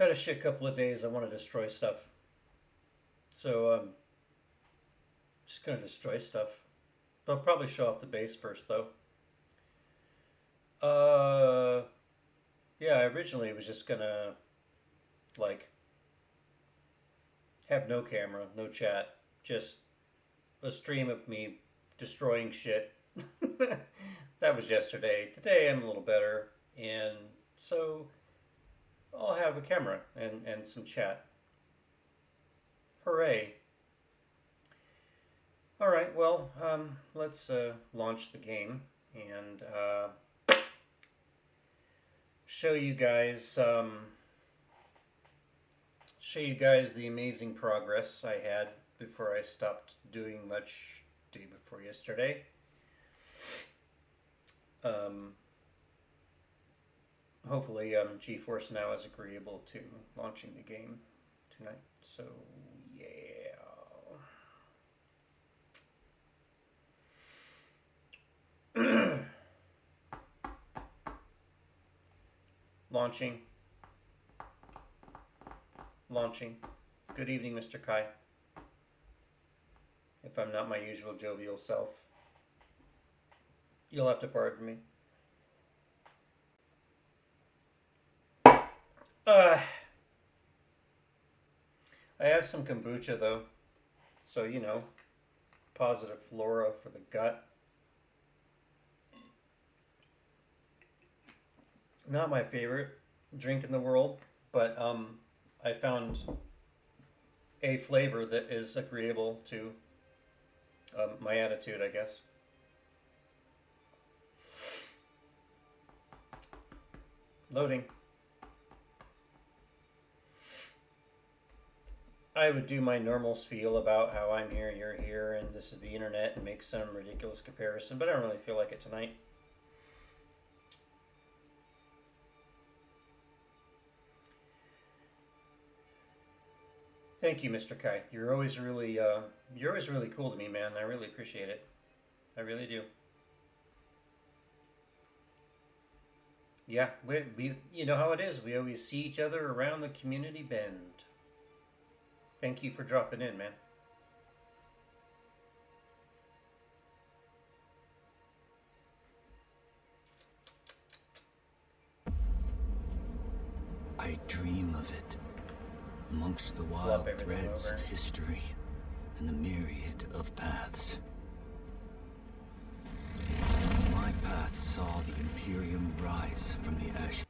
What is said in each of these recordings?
Had a shit couple of days. I want to destroy stuff. So, just gonna destroy stuff. They'll probably show off the base first, though. Uh, yeah, I originally was just gonna, like, have no camera, no chat, just a stream of me destroying shit. That was yesterday. Today I'm a little better, and so I'll have a camera and some chat. Hooray! All right, well, let's launch the game and show you guys the amazing progress I had before I stopped doing much day before yesterday. Hopefully, GeForce Now is agreeable to launching the game tonight. So, yeah. Launching. Launching. Good evening, Mr. Kai. If I'm not my usual jovial self, you'll have to pardon me. I have some kombucha though, so you know, positive flora for the gut. Not my favorite drink in the world, but I found a flavor that is agreeable to my attitude, I guess. Loading. I would do my normal spiel about how I'm here, you're here, and this is the internet, and make some ridiculous comparison, but I don't really feel like it tonight. Thank you, Mr. Kai. You're always really cool to me, man. I really appreciate it. I really do. Yeah, we you know how it is. We always see each other around the community bend. Thank you for dropping in, man. I dream of it, amongst the wild threads of history and the myriad of paths. My path saw the Imperium rise from the ash.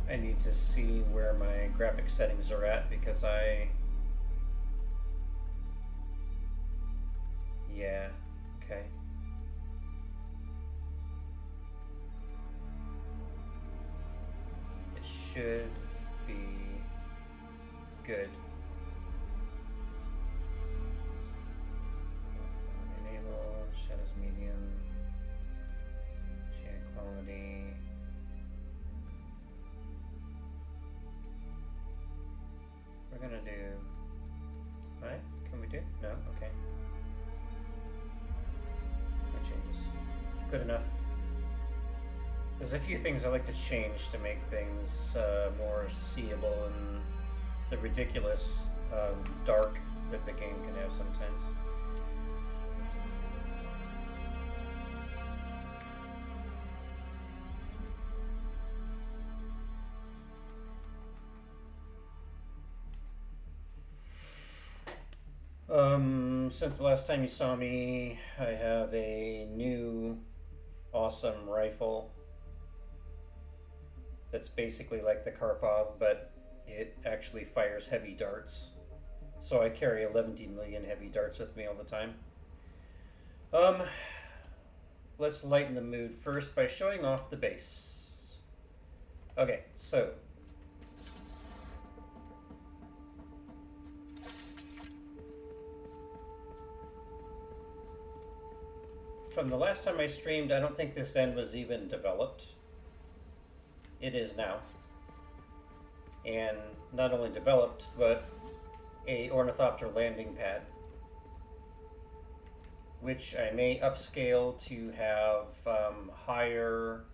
I need to see where my graphic settings are at because yeah, okay. It should be good. Enable, shadows medium, shade quality. We're gonna do, right? Can we do? No? Okay. No changes. Good enough. There's a few things I like to change to make things more seeable and the ridiculous dark that the game can have sometimes. Since the last time you saw me, I have a new awesome rifle that's basically like the Karpov, but it actually fires heavy darts. So I carry 11 million heavy darts with me all the time. Let's lighten the mood first by showing off the base. Okay, so from the last time I streamed, I don't think this end was even developed. It is now. And not only developed, but a ornithopter landing pad. which I may upscale to have higher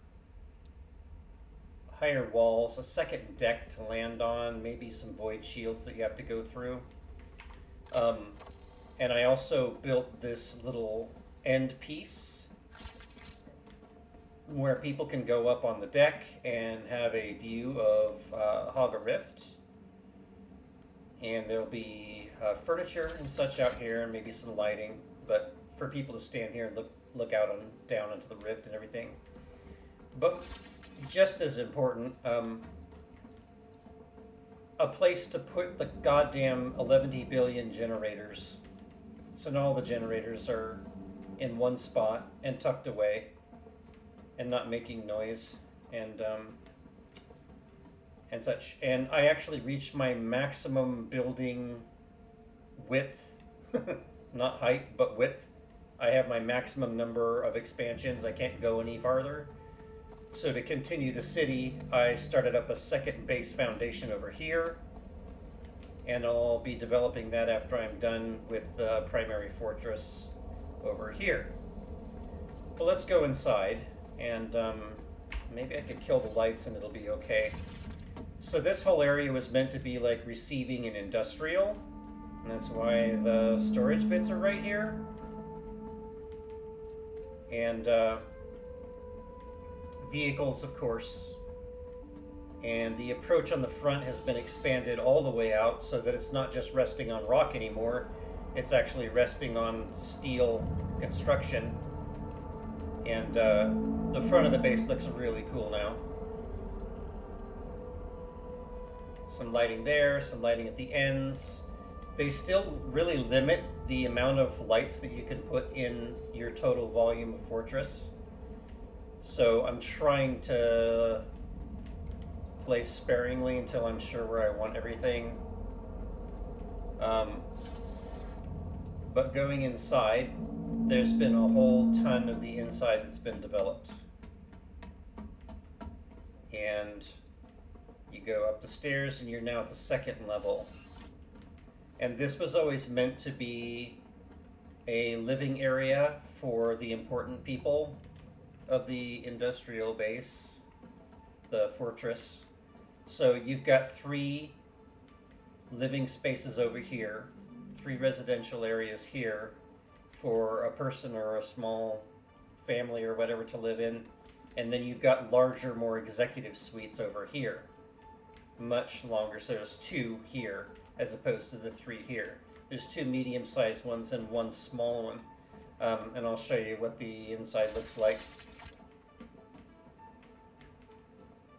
walls, a second deck to land on, maybe some void shields that you have to go through. And I also built this little end piece where people can go up on the deck and have a view of Haga Rift. And there'll be furniture and such out here, and maybe some lighting. But for people to stand here and look out and down into the rift and everything. But just as important, a place to put the goddamn 11 billion generators. So now all the generators are in one spot and tucked away and not making noise and such. And I actually reached my maximum building width, not height, but width. I have my maximum number of expansions. I can't go any farther. So to continue the city, I started up a second base foundation over here. And I'll be developing that after I'm done with the primary fortress over here. Well, let's go inside, and maybe I could kill the lights and it'll be okay. So this whole area was meant to be like receiving and industrial, and that's why the storage bits are right here. And vehicles, of course. And the approach on the front has been expanded all the way out so that it's not just resting on rock anymore. It's actually resting on steel construction. And the front of the base looks really cool now. Some lighting there, some lighting at the ends. They still really limit the amount of lights that you can put in your total volume of fortress. So I'm trying to play sparingly until I'm sure where I want everything. But going inside, there's been a whole ton of the inside that's been developed. And you go up the stairs and you're now at the second level. And this was always meant to be a living area for the important people of the industrial base, the fortress. So you've got 3 living spaces over here, 3 residential areas here for a person or a small family or whatever to live in. And then you've got larger, more executive suites over here. Much longer, so there's 2 here as opposed to the 3 here. There's 2 medium-sized ones and 1 small one. And I'll show you what the inside looks like.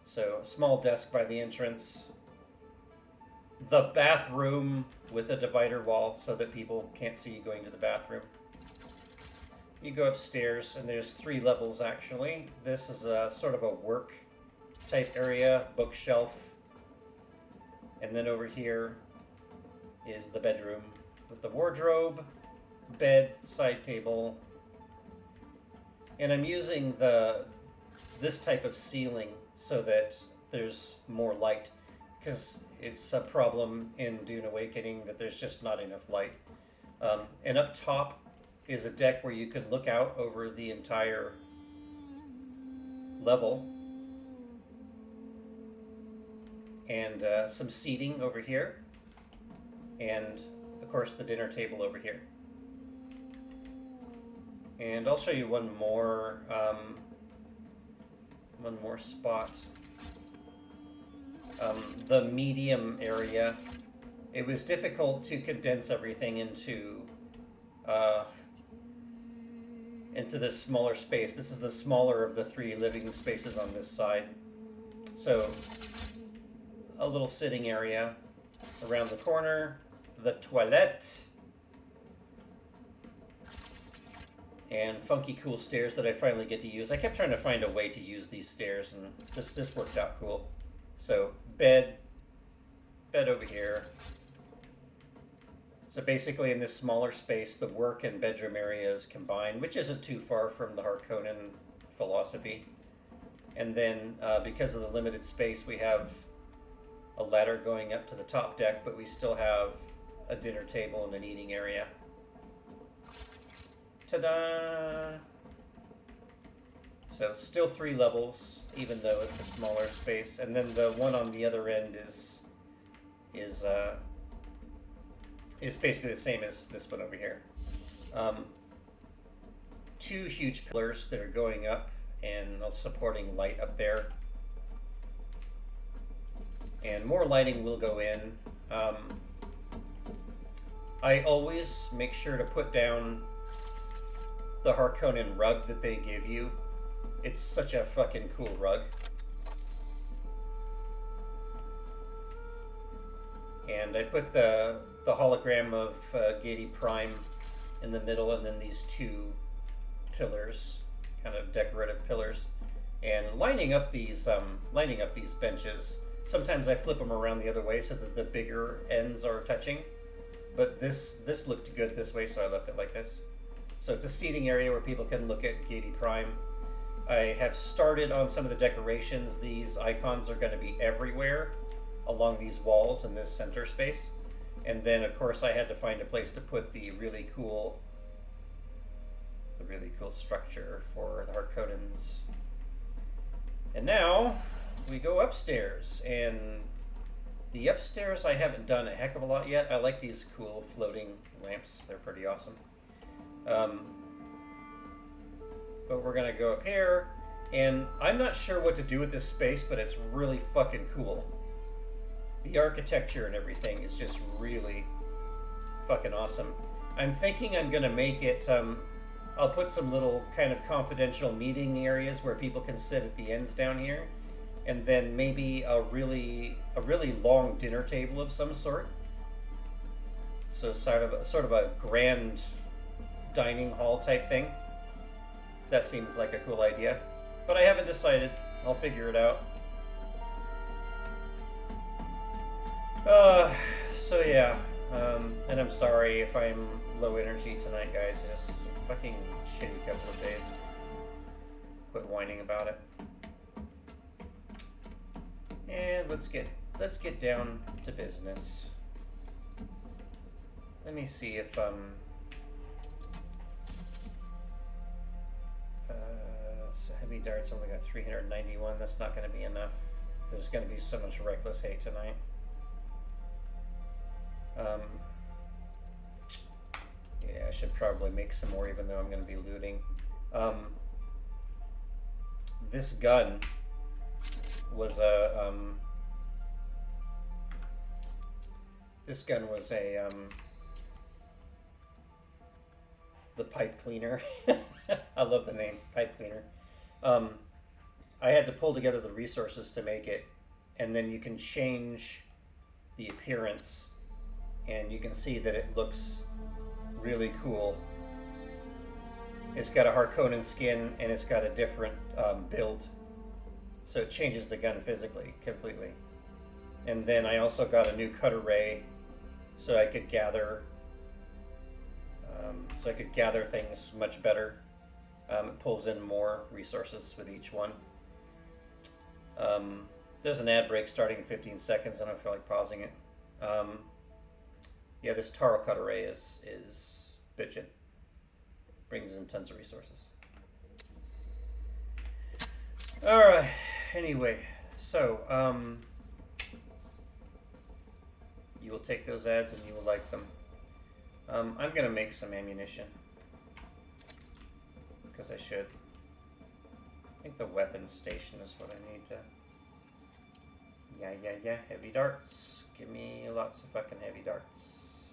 So, a small desk by the entrance. The bathroom with a divider wall so that people can't see you going to the bathroom. You go upstairs, and there's 3 levels actually. This is a sort of a work type area, bookshelf. And then over here is the bedroom with the wardrobe, bed, side table. And I'm using this type of ceiling so that there's more light, because it's a problem in Dune Awakening that there's just not enough light. And up top is a deck where you could look out over the entire level. And some seating over here. And, of course, the dinner table over here. And I'll show you one more spot. The medium area. It was difficult to condense everything into this smaller space. This is the smaller of the 3 living spaces on this side. So, a little sitting area around the corner, the toilette, and funky cool stairs that I finally get to use. I kept trying to find a way to use these stairs, and this worked out cool. So, bed over here. So basically in this smaller space, the work and bedroom areas combined, which isn't too far from the Harkonnen philosophy. And then because of the limited space, we have a ladder going up to the top deck, but we still have a dinner table and an eating area. Ta-da! So still 3 levels, even though it's a smaller space. And then the one on the other end is basically the same as this one over here. 2 huge pillars that are going up and supporting light up there. And more lighting will go in. I always make sure to put down the Harkonnen rug that they give you. It's such a fucking cool rug. And I put the hologram of Gady Prime in the middle, and then these 2 pillars, kind of decorative pillars, and lining up these benches. Sometimes I flip them around the other way so that the bigger ends are touching, but this looked good this way, so I left it like this. So it's a seating area where people can look at Gady Prime. I have started on some of the decorations. These icons are going to be everywhere along these walls in this center space. And then, of course, I had to find a place to put the really cool structure for the Harkonnens. And now we go upstairs, and the upstairs I haven't done a heck of a lot yet. I like these cool floating lamps. They're pretty awesome. But we're gonna go up here, and I'm not sure what to do with this space, but it's really fucking cool. The architecture and everything is just really fucking awesome. I'm thinking I'm gonna make it, I'll put some little kind of confidential meeting areas where people can sit at the ends down here, and then maybe a really long dinner table of some sort. So sort of a grand dining hall type thing. That seemed like a cool idea, but I haven't decided. I'll figure it out. So yeah, and I'm sorry if I'm low energy tonight, guys. Just a fucking shitty couple of days. Quit whining about it. And let's get down to business. Let me see if so heavy darts only got 391. That's not going to be enough. There's going to be so much reckless hate tonight. Yeah, I should probably make some more, even though I'm going to be looting. This gun was a the pipe cleaner. I love the name, pipe cleaner. I had to pull together the resources to make it, and then you can change the appearance, and you can see that it looks really cool. It's got a Harkonnen skin, and it's got a different build, so it changes the gun physically completely. And then I also got a new cut array, so I could gather things much better. It pulls in more resources with each one. There's an ad break starting in 15 seconds. I don't feel like pausing it. Yeah, this Taro cut array is bitchin'. Brings in tons of resources. Alright, anyway, so, you will take those ads and you will like them. I'm gonna make some ammunition. Because I should. I think the weapons station is what I need to... Yeah, heavy darts. Give me lots of fucking heavy darts.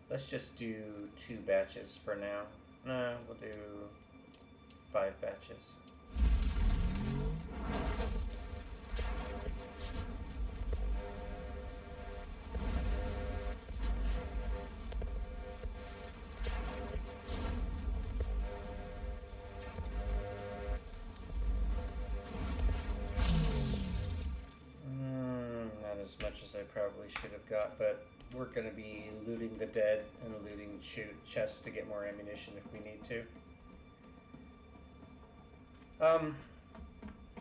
Let's just do 2 batches for now. No, we'll do 5 batches. Not as much as I probably should have got, but we're going to be looting the dead and looting chests to get more ammunition if we need to.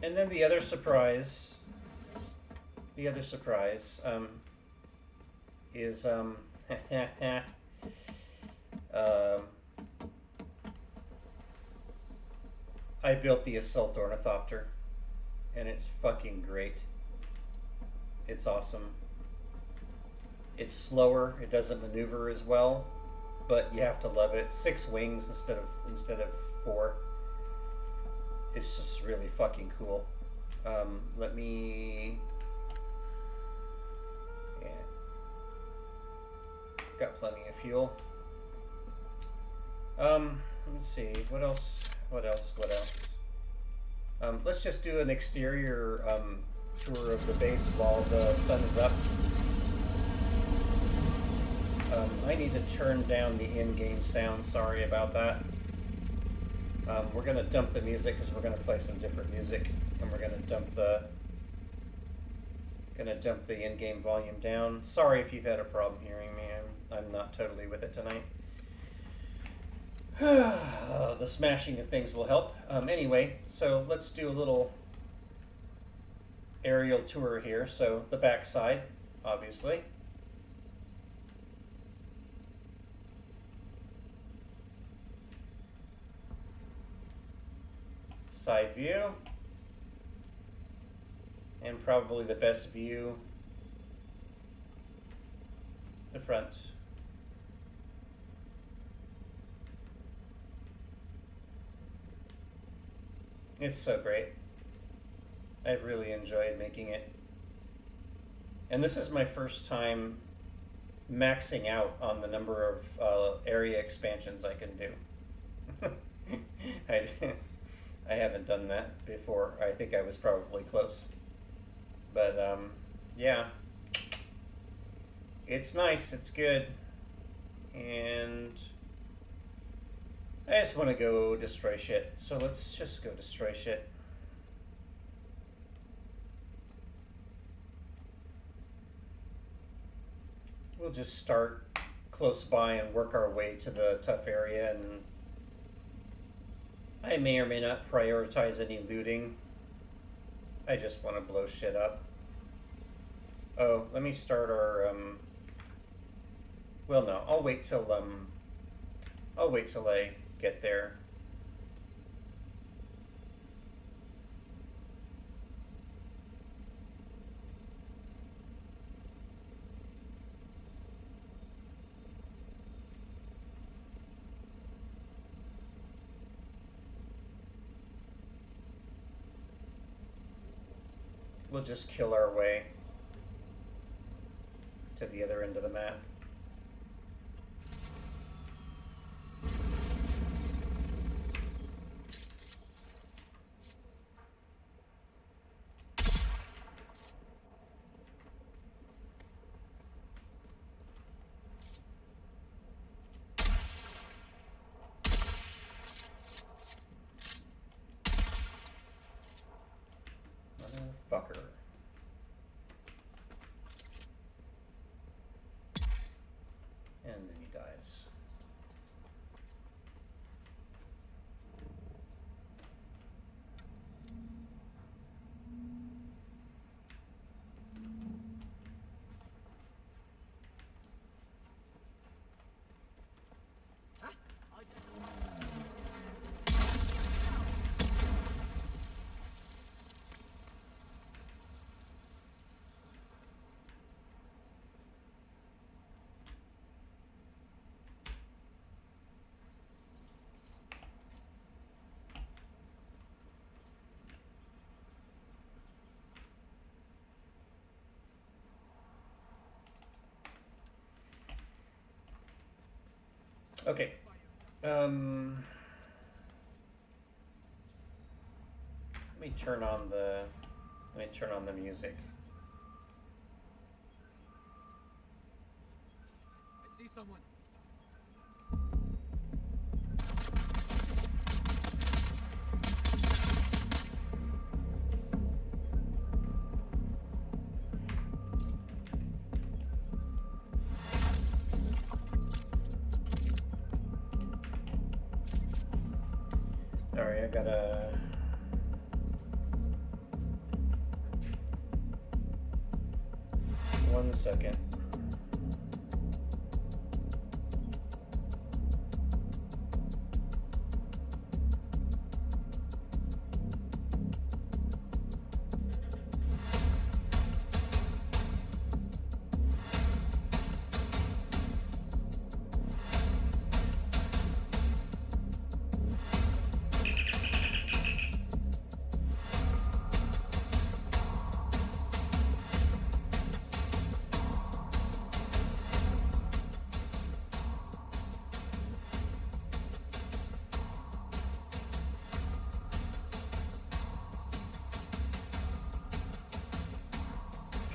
And then the other surprise is I built the Assault Ornithopter, and it's fucking great. It's awesome. It's slower. It doesn't maneuver as well, but you have to love it. 6 wings instead of 4. It's just really fucking cool. Let me. Yeah. Got plenty of fuel. Let's see. What else? Let's just do an exterior tour of the base while the sun is up. I need to turn down the in-game sound. Sorry about that. We're gonna dump the music because we're gonna play some different music, and we're gonna dump the in-game volume down. Sorry if you've had a problem hearing me. I'm not totally with it tonight. The smashing of things will help. Anyway, so let's do a little aerial tour here. So the back side, obviously. Side view. And probably the best view, the front. It's so great. I've really enjoyed making it. And this is my first time maxing out on the number of area expansions I can do. I haven't done that before. I think I was probably close. But yeah. It's nice, it's good. And I just want to go destroy shit. So let's just go destroy shit. We'll just start close by and work our way to the tough area, and I may or may not prioritize any looting. I just want to blow shit up. Oh, let me start our well, no, I'll wait till I get there. We'll just kill our way to the other end of the map. Fucker. And then he dies. Okay. Let me turn on the music. I see someone. Alright, I gotta... One second.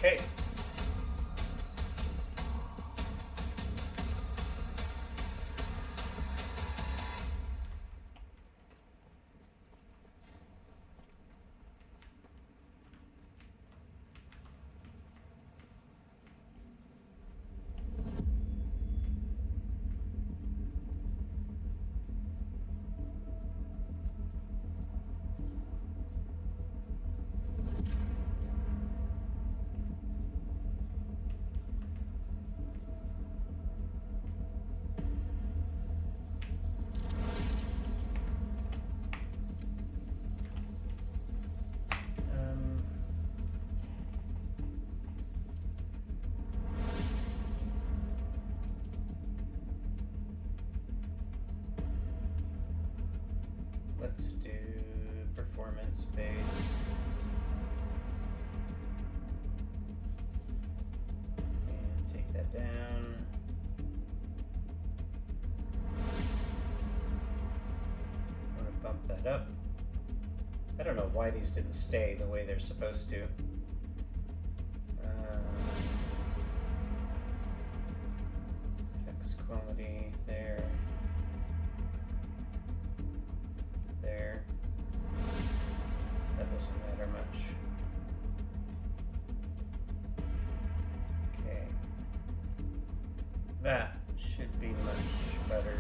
Okay. Let's do performance base. And take that down. I'm going to bump that up. I don't know why these didn't stay the way they're supposed to. Text quality there. There. That doesn't matter much. Okay. That should be much better.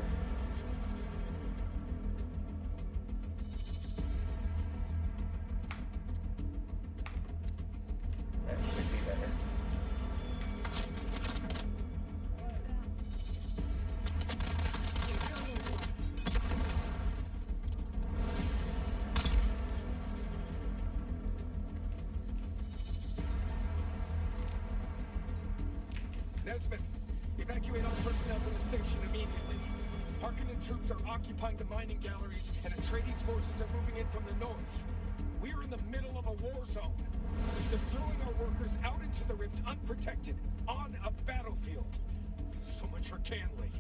That should be better. Nesmith, evacuate all personnel from the station immediately. Harkonnen troops are occupying the mining galleries, and Atreides forces are moving in from the north. We're in the middle of a war zone. They're throwing our workers out into the rift unprotected, on a battlefield. So much for Canley.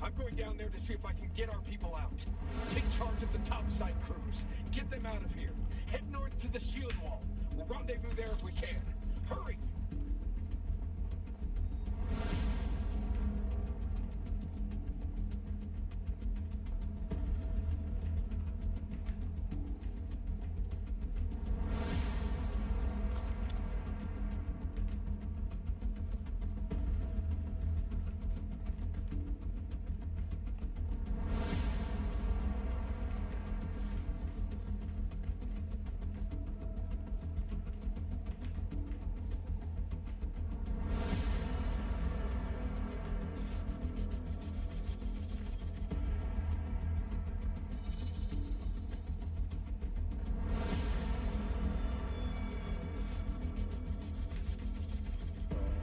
I'm going down there to see if I can get our people out. Take charge of the topside crews. Get them out of here. Head north to the shield wall. We'll rendezvous there if we can. Hurry!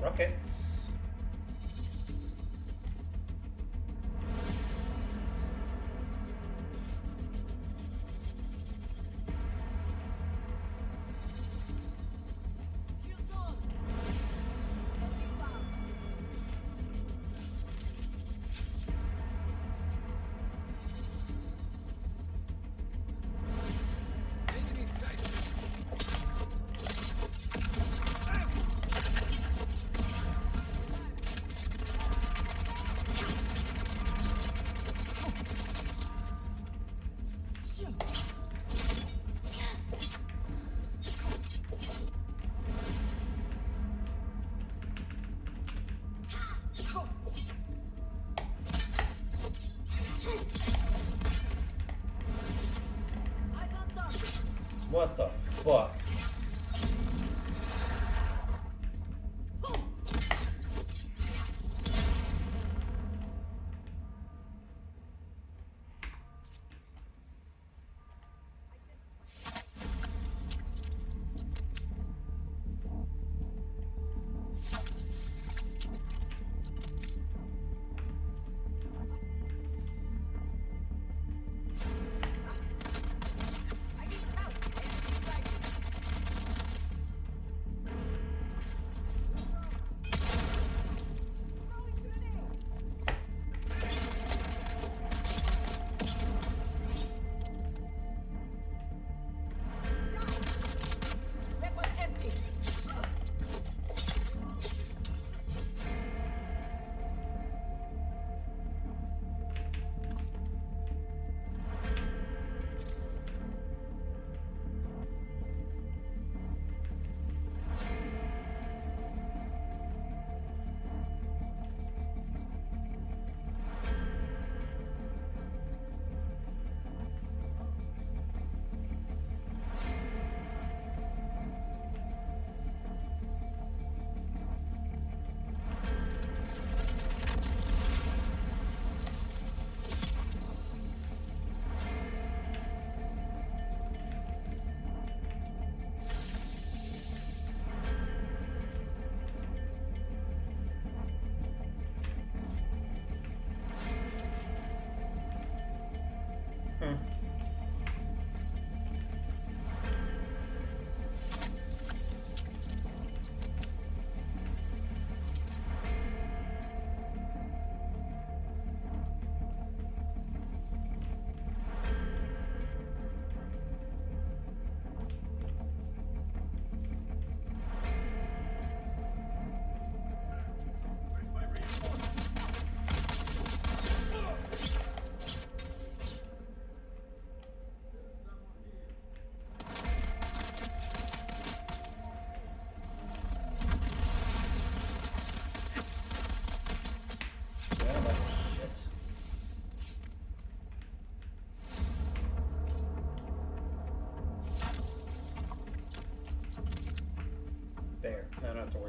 Rockets. Shields on! Enemy found! Enemy sighted! Eyes on target! What the fuck? I need help! Enemy sighted!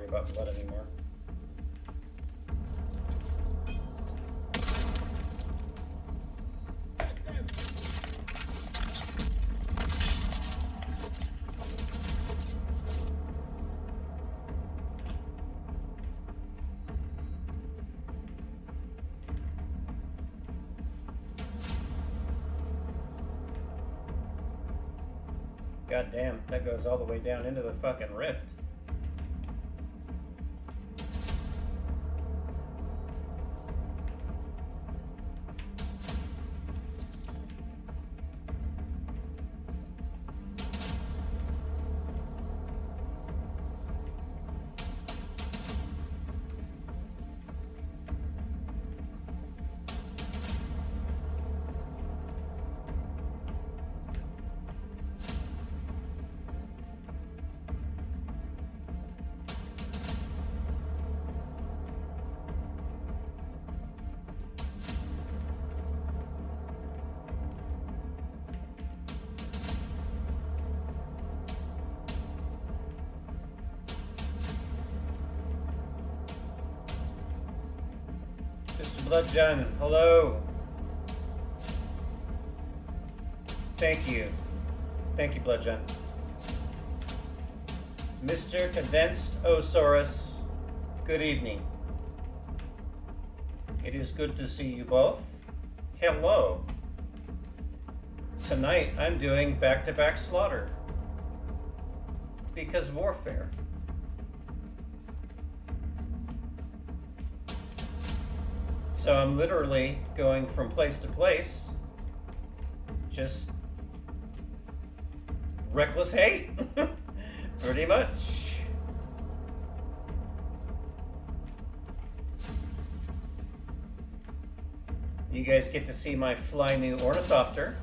worry about blood anymore. God damn, that goes all the way down into the fucking rift. Mr. Bloodjohn, hello. Thank you. Thank you, Bloodjohn. Mr. Condensed Osaurus, good evening. It is good to see you both. Hello. Tonight I'm doing back-to-back slaughter. Because warfare. So I'm literally going from place to place. Just reckless hate. Pretty much. You guys get to see my fly new ornithopter.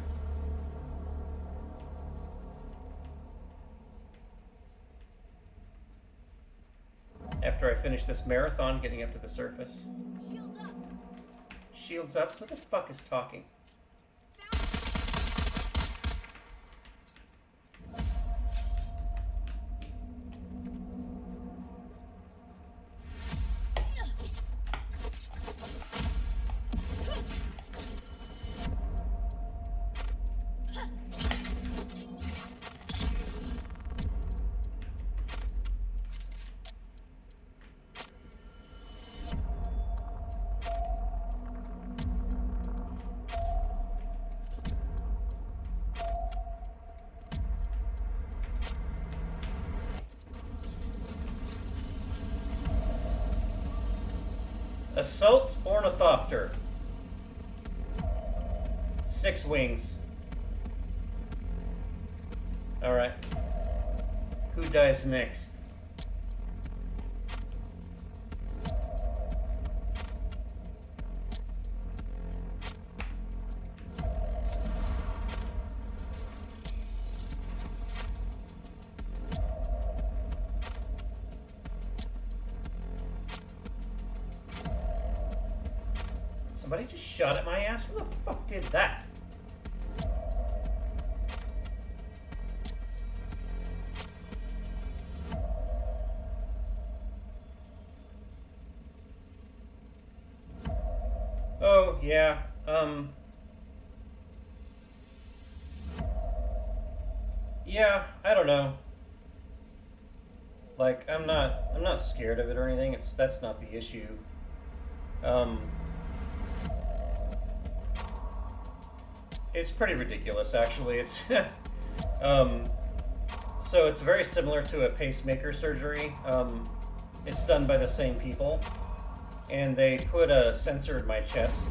After I finish this marathon getting up to the surface. Shields up. Shields up? Who the fuck is talking? Assault Ornithopter. 6 wings. Alright. Who dies next? Somebody just shot at my ass? Who the fuck did that? Oh, yeah, yeah, I don't know. Like, I'm not scared of it or anything. That's not the issue. It's pretty ridiculous, actually. It's so it's very similar to a pacemaker surgery. It's done by the same people, and they put a sensor in my chest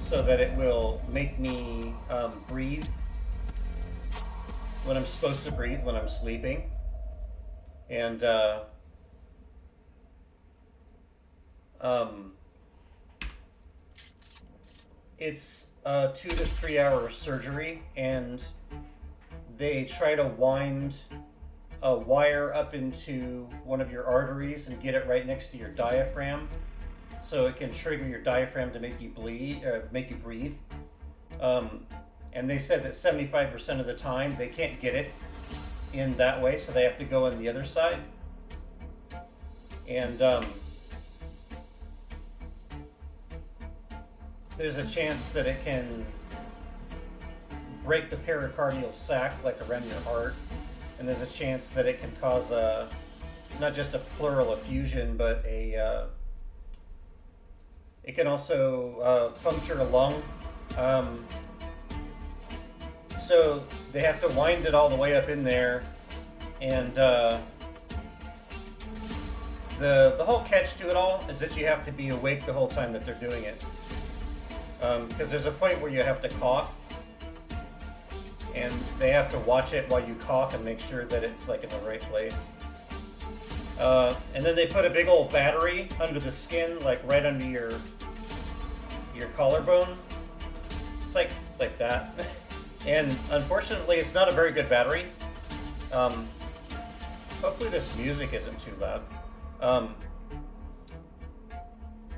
so that it will make me breathe when I'm supposed to breathe when I'm sleeping, and it's a 2 to 3 hour surgery, and they try to wind a wire up into one of your arteries and get it right next to your diaphragm, so it can trigger your diaphragm to make you breathe. And they said that 75% of the time they can't get it in that way, so they have to go on the other side. And there's a chance that it can break the pericardial sac, like around your heart, and there's a chance that it can cause not just a pleural effusion, but it can also puncture a lung. So they have to wind it all the way up in there, and the whole catch to it all is that you have to be awake the whole time that they're doing it, because there's a point where you have to cough, and they have to watch it while you cough and make sure that it's like in the right place. And then they put a big old battery under the skin, like right under your collarbone. It's like that. And unfortunately, it's not a very good battery. Hopefully this music isn't too loud.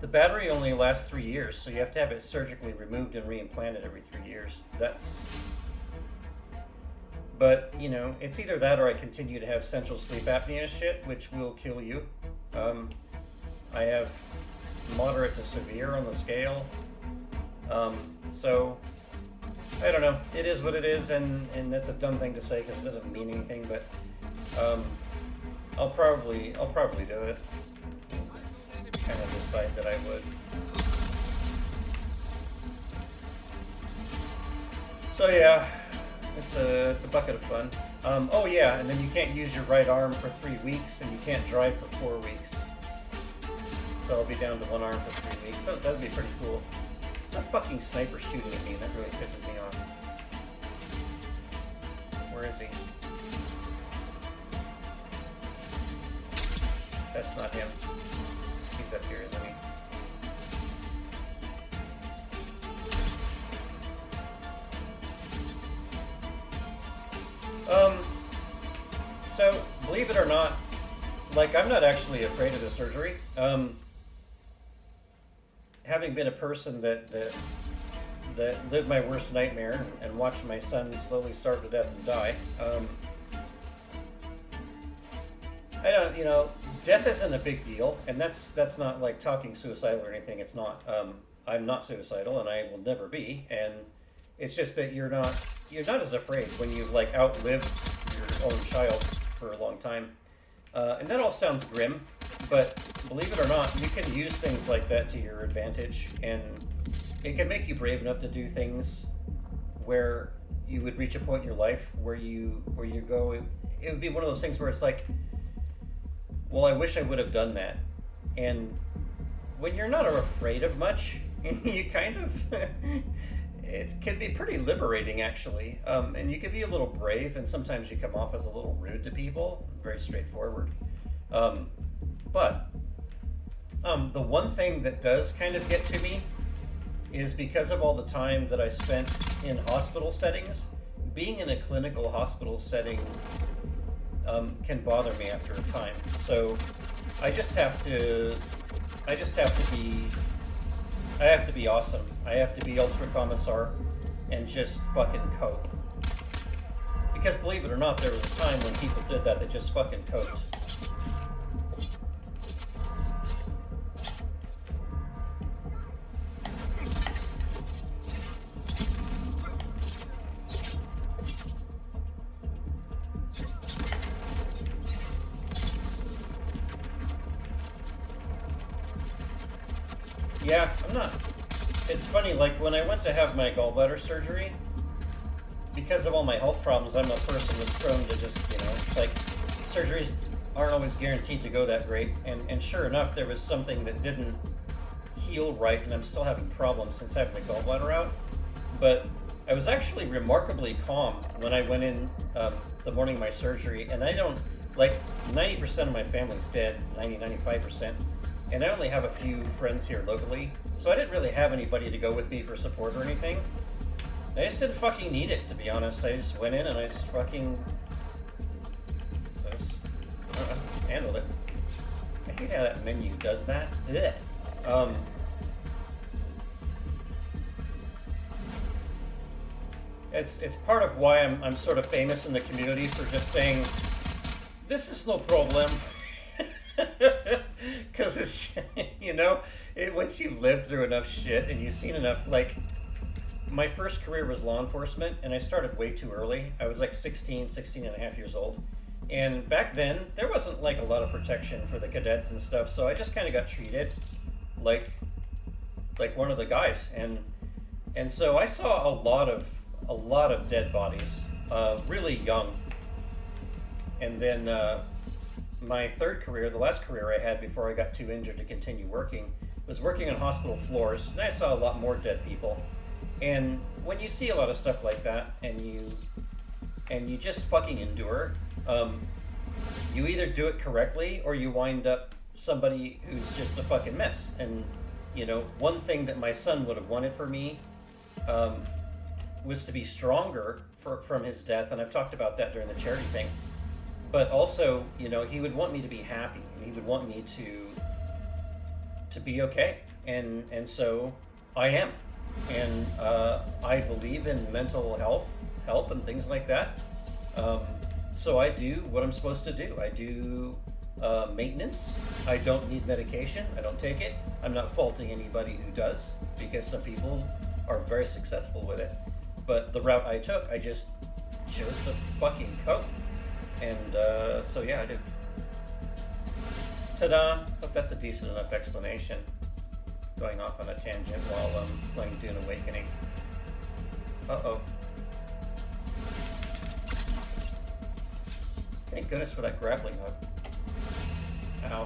The battery only lasts 3 years, so you have to have it surgically removed and reimplanted every 3 years. But, you know, it's either that or I continue to have central sleep apnea shit, which will kill you. I have moderate to severe on the scale. So, I don't know. It is what it is, and that's a dumb thing to say because it doesn't mean anything, but I'll probably do it. Kind of decide that I would. So yeah, it's a bucket of fun. Oh yeah, and then you can't use your right arm for 3 weeks, and you can't drive for 4 weeks. So I'll be down to one arm for 3 weeks. So that'd be pretty cool. It's a fucking sniper shooting at me, and that really pisses me off. Where is he? That's not him. He's up here, isn't he? So, believe it or not, like, I'm not actually afraid of the surgery. Having been a person that lived my worst nightmare and watched my son slowly starve to death and die, I don't, you know, death isn't a big deal, and that's not like talking suicidal or anything. It's not. I'm not suicidal, and I will never be. And it's just that you're not as afraid when you've like outlived your own child for a long time. And that all sounds grim, but believe it or not, you can use things like that to your advantage, and it can make you brave enough to do things where you would reach a point in your life where you go. It would be one of those things where it's like, well, I wish I would have done that. And when you're not afraid of much, you kind of, it can be pretty liberating, actually. And you can be a little brave, and sometimes you come off as a little rude to people, very straightforward. But the one thing that does kind of get to me is because of all the time that I spent in hospital settings, being in a clinical hospital setting can bother me after a time. So I have to be awesome. I have to be ultra commissar and just fucking cope. Because believe it or not, there was a time when people did that just fucking coped. Yeah, I'm not. It's funny, like when I went to have my gallbladder surgery, because of all my health problems, I'm a person that's prone to just, you know, it's like surgeries aren't always guaranteed to go that great. And sure enough, there was something that didn't heal right, and I'm still having problems since having the gallbladder out. But I was actually remarkably calm when I went in the morning of my surgery, and I don't, like, 90% of my family's dead, 95%. And I only have a few friends here locally, so I didn't really have anybody to go with me for support or anything. I just didn't fucking need it, to be honest. I just went in and I just handled it. I hate how that menu does that. Ugh. It's part of why I'm sort of famous in the community for just saying, this is no problem. Because it's, once you've lived through enough shit and you've seen enough, like, my first career was law enforcement, and I started way too early. I was like 16 and a half years old. And back then, there wasn't like a lot of protection for the cadets and stuff, so I just kind of got treated like one of the guys. And so I saw a lot of dead bodies, really young. And then my third career, the last career I had before I got too injured to continue working, was working on hospital floors, and I saw a lot more dead people. And when you see a lot of stuff like that, and you just fucking endure, you either do it correctly or you wind up somebody who's just a fucking mess. And one thing that my son would have wanted for me was to be stronger from his death, and I've talked about that during the charity thing. But also, he would want me to be happy, and he would want me to be okay, and so I am. And I believe in mental help and things like that. So I do what I'm supposed to do. I do maintenance. I don't need medication. I don't take it. I'm not faulting anybody who does, because some people are very successful with it. But the route I took, I just chose to fucking cope. And so yeah, I do. Ta-da! Hope that's a decent enough explanation. Going off on a tangent while playing Dune Awakening. Uh-oh. Thank goodness for that grappling hook. Ow.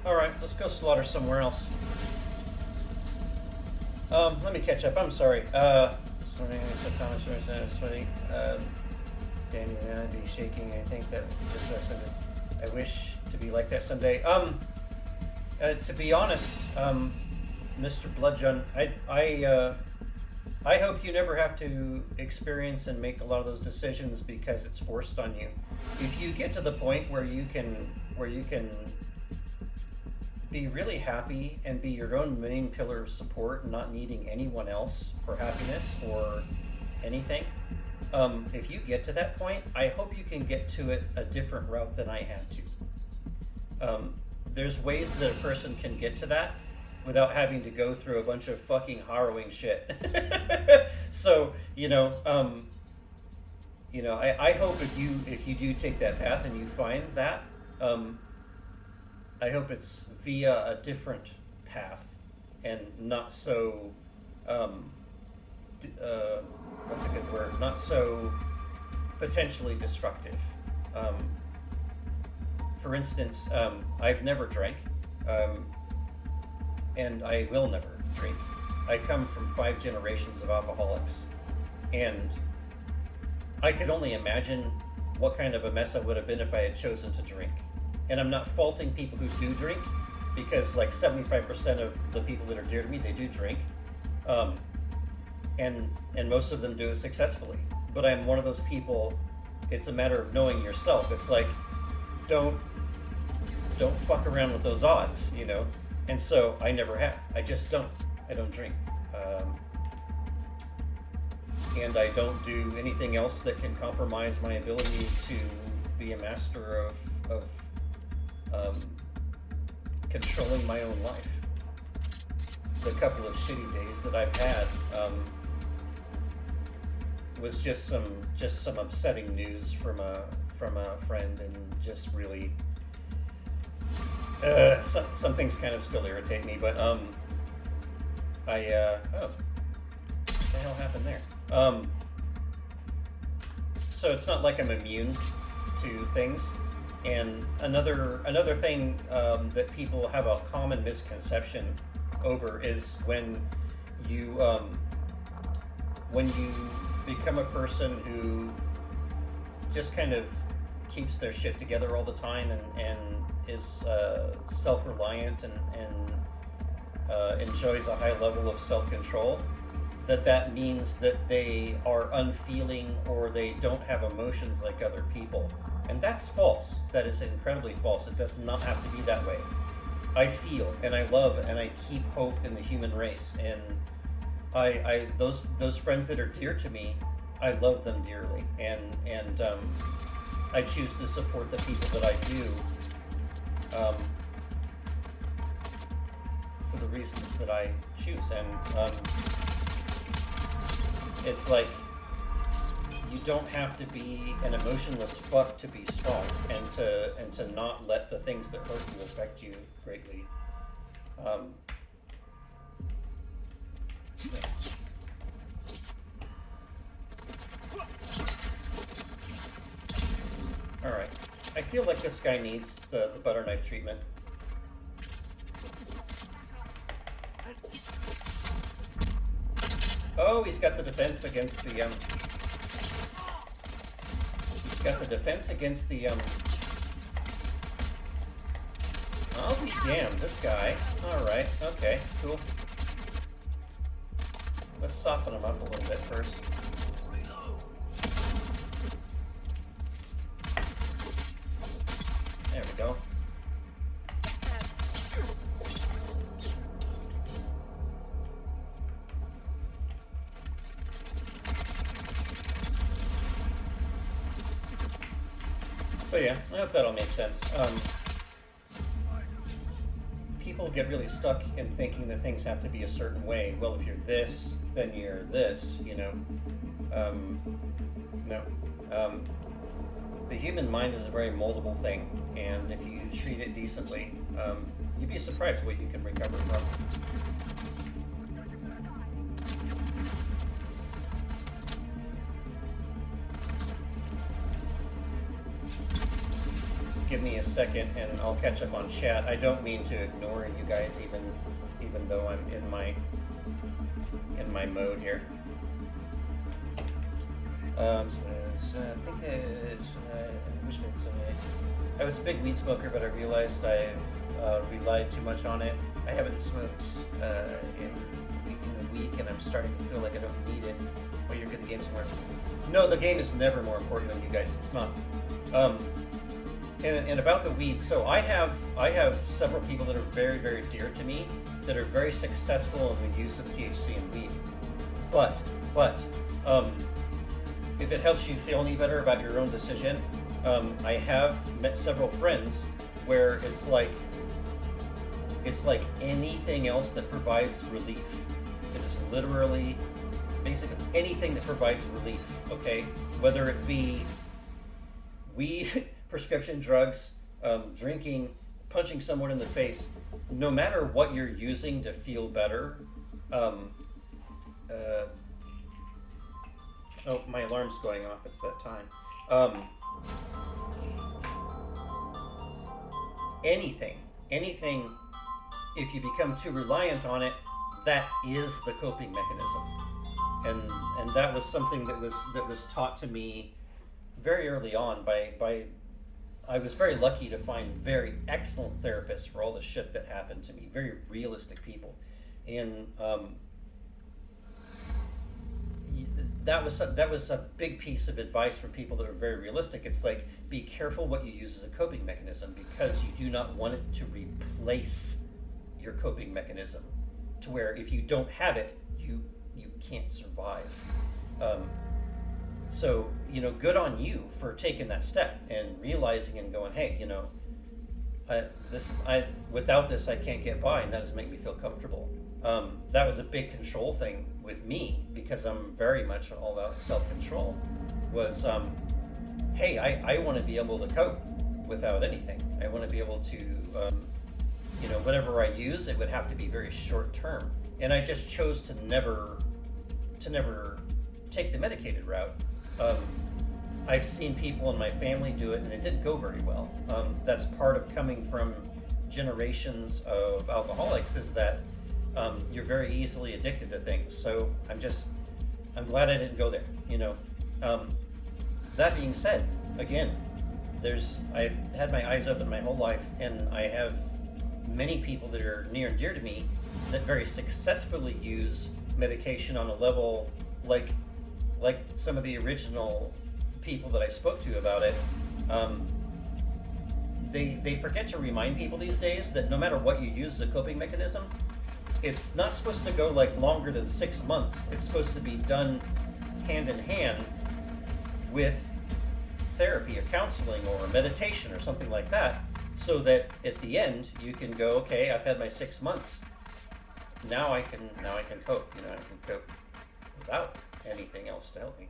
Alright, let's go slaughter somewhere else. Let me catch up. I'm sorry. Sweating. Danny and I'd be shaking. I think that just I wish to be like that someday. To be honest, Mr. Bloodjun, I hope you never have to experience and make a lot of those decisions because it's forced on you. If you get to the point where you can be really happy and be your own main pillar of support, not needing anyone else for happiness or anything, if you get to that point, I hope you can get to it a different route than I had to. There's ways that a person can get to that without having to go through a bunch of fucking harrowing shit. So, I hope if you do take that path and you find that, I hope it's via a different path and not so, what's a good word? Not so potentially destructive. For instance, I've never drank, and I will never drink. I come from 5 generations of alcoholics, and I could only imagine what kind of a mess I would have been if I had chosen to drink. And I'm not faulting people who do drink, because like 75% of the people that are dear to me, they do drink, and most of them do it successfully. But I'm one of those people. It's a matter of knowing yourself. It's like, don't fuck around with those odds, And so I never have. I just don't. I don't drink. And I don't do anything else that can compromise my ability to be a master of controlling my own life. The couple of shitty days that I've had was just some upsetting news from a friend, and just really some things kind of still irritate me, but oh, what the hell happened there? So it's not like I'm immune to things. And another thing that people have a common misconception over is when you become a person who just kind of keeps their shit together all the time and is self-reliant and enjoys a high level of self-control, that means that they are unfeeling or they don't have emotions like other people. And that's false. That is incredibly false. It does not have to be that way. I feel and I love and I keep hope in the human race. And I those friends that are dear to me, I love them dearly. And I choose to support the people that I do for the reasons that I choose. And it's like, you don't have to be an emotionless fuck to be strong, and to not let the things that hurt you affect you greatly. Yeah. All right, I feel like this guy needs the butter knife treatment. Oh, he's got the defense against the He's got the defense against the I'll be damned, this guy. All right, okay, cool. Let's soften him up a little bit first. There we go. So yeah, I hope that all makes sense. People get really stuck in thinking that things have to be a certain way. Well, if you're this, then you're this, you know. No. The human mind is a very moldable thing, and if you treat it decently, you'd be surprised what you can recover from. Give me a second and I'll catch up on chat. I don't mean to ignore you guys, even though I'm in my mode here. I think that I was a big weed smoker, but I realized I've relied too much on it. I haven't smoked in a week, and I'm starting to feel like I don't need it. Well, you're good. The game's more. No, the game is never more important than you guys. It's not. And about the weed, so I have several people that are very, very dear to me that are very successful in the use of THC and weed. But if it helps you feel any better about your own decision, I have met several friends where it's like anything else that provides relief. It is literally, basically anything that provides relief. Okay, whether it be weed, prescription drugs, drinking, punching someone in the face, no matter what you're using to feel better. Oh, my alarm's going off. It's that time. Anything, if you become too reliant on it, that is the coping mechanism. And that was something that was taught to me very early on by I was very lucky to find very excellent therapists for all the shit that happened to me, very realistic people. And that was a big piece of advice from people that are very realistic. It's like, be careful what you use as a coping mechanism, because you do not want it to replace your coping mechanism, to where if you don't have it, you can't survive. So, you know, good on you for taking that step and realizing and going, hey, you know, without this I can't get by, and that doesn't make me feel comfortable. That was a big control thing with me, because I'm very much all about self-control. Was, hey, I want to be able to cope without anything. I want to be able to, you know, whatever I use, it would have to be very short term. And I just chose to never take the medicated route. I've seen people in my family do it, and it didn't go very well. That's part of coming from generations of alcoholics, is that you're very easily addicted to things. So I'm glad I didn't go there, you know. That being said, again, I've had my eyes open my whole life, and I have many people that are near and dear to me that very successfully use medication on a level like some of the original people that I spoke to about it. They forget to remind people these days that no matter what you use as a coping mechanism, it's not supposed to go like longer than 6 months. It's supposed to be done hand in hand with therapy or counseling or meditation or something like that, so that at the end you can go, okay, I've had my 6 months. Now I can cope. You know, I can cope without anything else to help me.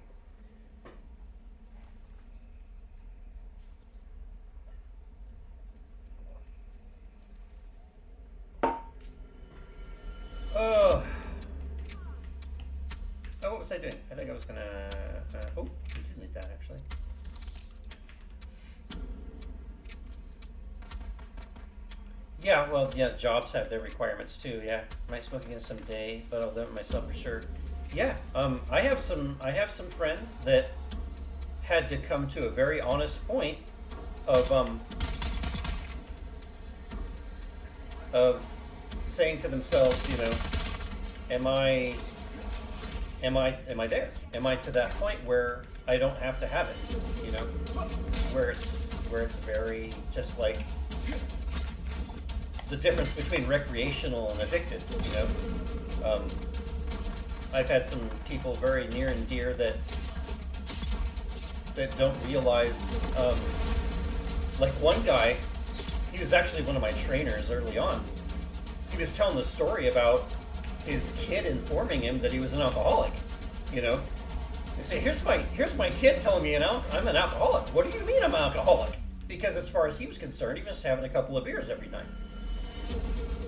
Oh, what was I doing? I think I was gonna. Oh, we did need that actually. Yeah, well, yeah, jobs have their requirements too. Yeah, might smoke again someday, but I'll limit myself for sure. Yeah, I have some friends that had to come to a very honest point of saying to themselves, you know, am I there? Am I to that point where I don't have to have it? You know, where it's very just like the difference between recreational and addicted. You know, I've had some people very near and dear that don't realize. Like one guy, he was actually one of my trainers early on. He was telling the story about his kid informing him that he was an alcoholic. You know, they say, here's my kid telling me, you know, I'm an alcoholic. What do you mean I'm an alcoholic? Because as far as he was concerned, he was just having a couple of beers every night.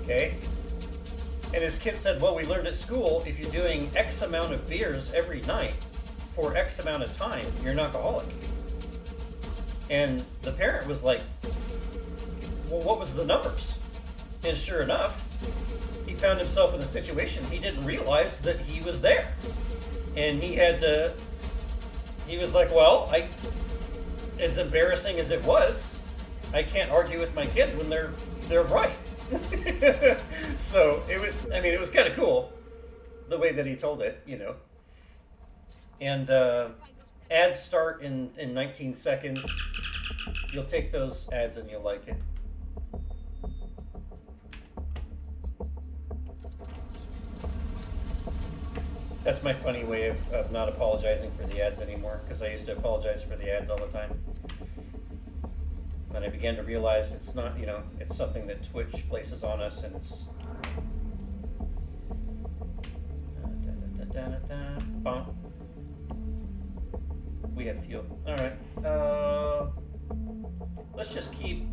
Okay? And his kid said, well, we learned at school, if you're doing X amount of beers every night for X amount of time, you're an alcoholic. And the parent was like, well, what was the numbers? And sure enough, he found himself in a situation he didn't realize that he was there. And he was like, well, as embarrassing as it was, I can't argue with my kid when they're right. So it was kind of cool the way that he told it, you know. And ads start in 19 seconds. You'll take those ads and you'll like it. That's my funny way of not apologizing for the ads anymore, because I used to apologize for the ads all the time. And I began to realize it's not, you know, it's something that Twitch places on us, and it's... We have fuel. Alright. Let's just keep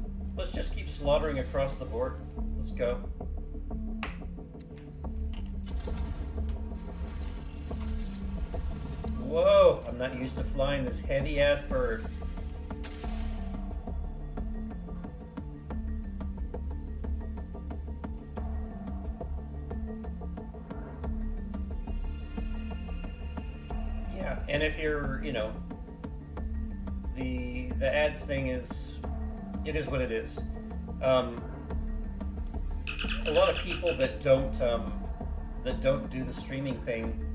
slaughtering across the board. Let's go. Whoa, I'm not used to flying this heavy ass bird. Yeah, and if you're, you know, the ads thing is what it is. A lot of people that don't do the streaming thing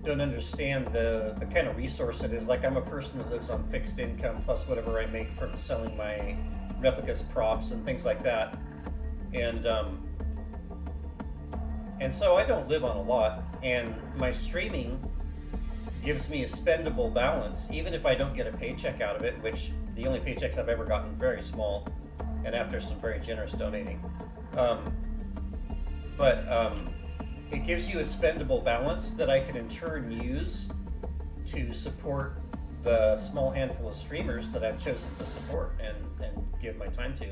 don't understand the kind of resource it is. Like, I'm a person that lives on fixed income plus whatever I make from selling my replicas, props, and things like that. And so I don't live on a lot, and my streaming gives me a spendable balance, even if I don't get a paycheck out of it, which the only paychecks I've ever gotten very small, and after some very generous donating. It gives you a spendable balance that I can in turn use to support the small handful of streamers that I've chosen to support and give my time to.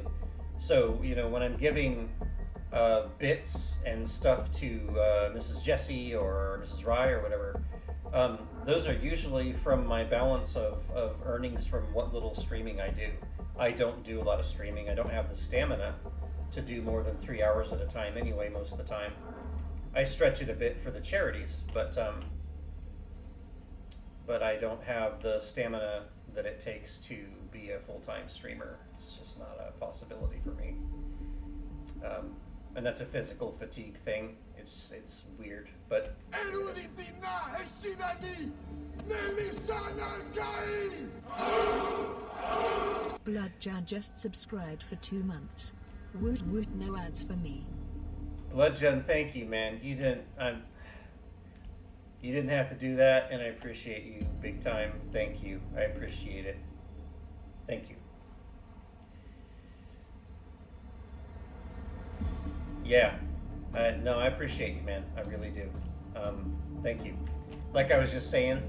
So, you know, when I'm giving bits and stuff to Mrs. Jessie or Mrs. Rye or whatever, those are usually from my balance of earnings from what little streaming I do. I don't do a lot of streaming. I don't have the stamina to do more than 3 hours at a time anyway, most of the time. I stretch it a bit for the charities, but I don't have the stamina that it takes to be a full-time streamer. It's just not a possibility for me. And that's a physical fatigue thing. It's weird, but Bloodjan just subscribed for 2 months. Woot woot, no ads for me. Bloodjan, thank you, man. You didn't have to do that, and I appreciate you big time. Thank you. I appreciate it. Thank you. Yeah. No, I appreciate you, man. I really do. Thank you. Like I was just saying,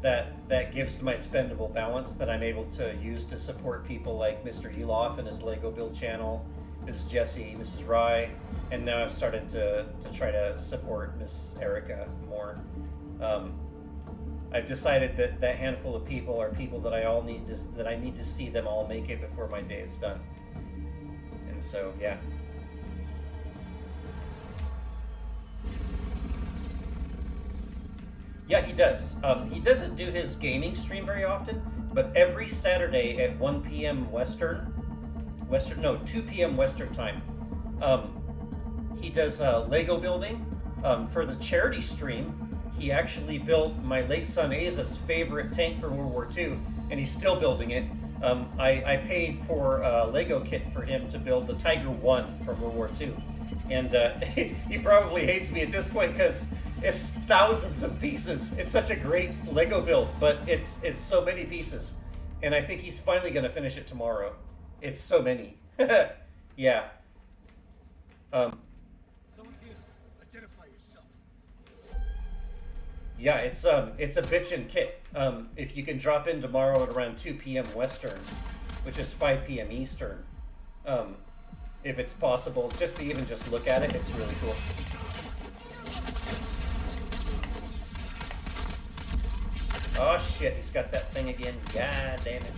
that gives my spendable balance that I'm able to use to support people like Mr. Elof and his Lego build channel, Mrs. Jessie, Mrs. Rye, and now I've started to try to support Miss Erica more. I've decided that that handful of people are people that I need to see them all make it before my day is done. And so, yeah. Yeah, he does. He doesn't do his gaming stream very often, but every Saturday at 1 p.m. no, 2 p.m. Western time, he does Lego building. For the charity stream, he actually built my late son Aza's favorite tank for World War II, and he's still building it. I paid for a Lego kit for him to build the Tiger 1 from World War II. And he probably hates me at this point because it's thousands of pieces. It's such a great Lego build, but it's so many pieces. And I think he's finally going to finish it tomorrow. It's so many. Yeah. Someone's here. Identify yourself. Yeah, it's a bitchin' kit. If you can drop in tomorrow at around 2 p.m. Western, which is 5 p.m. Eastern, if it's possible, just to even just look at it, it's really cool. Oh shit, he's got that thing again. God damn it.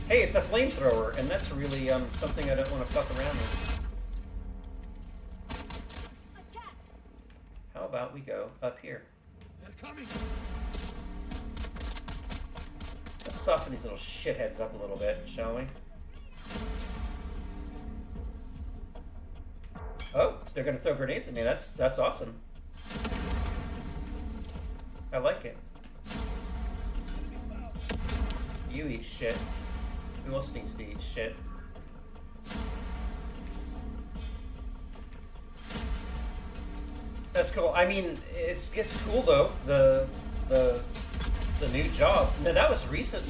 Hey, it's a flamethrower, and that's really something I don't want to fuck around with. Attack! How about we go up here? They're coming. Let's soften these little shitheads up a little bit, shall we? Oh, they're gonna throw grenades at me. That's awesome. I like it. You eat shit. Who else needs to eat shit? That's cool. I mean, it's cool though. The new job. Now that was a recent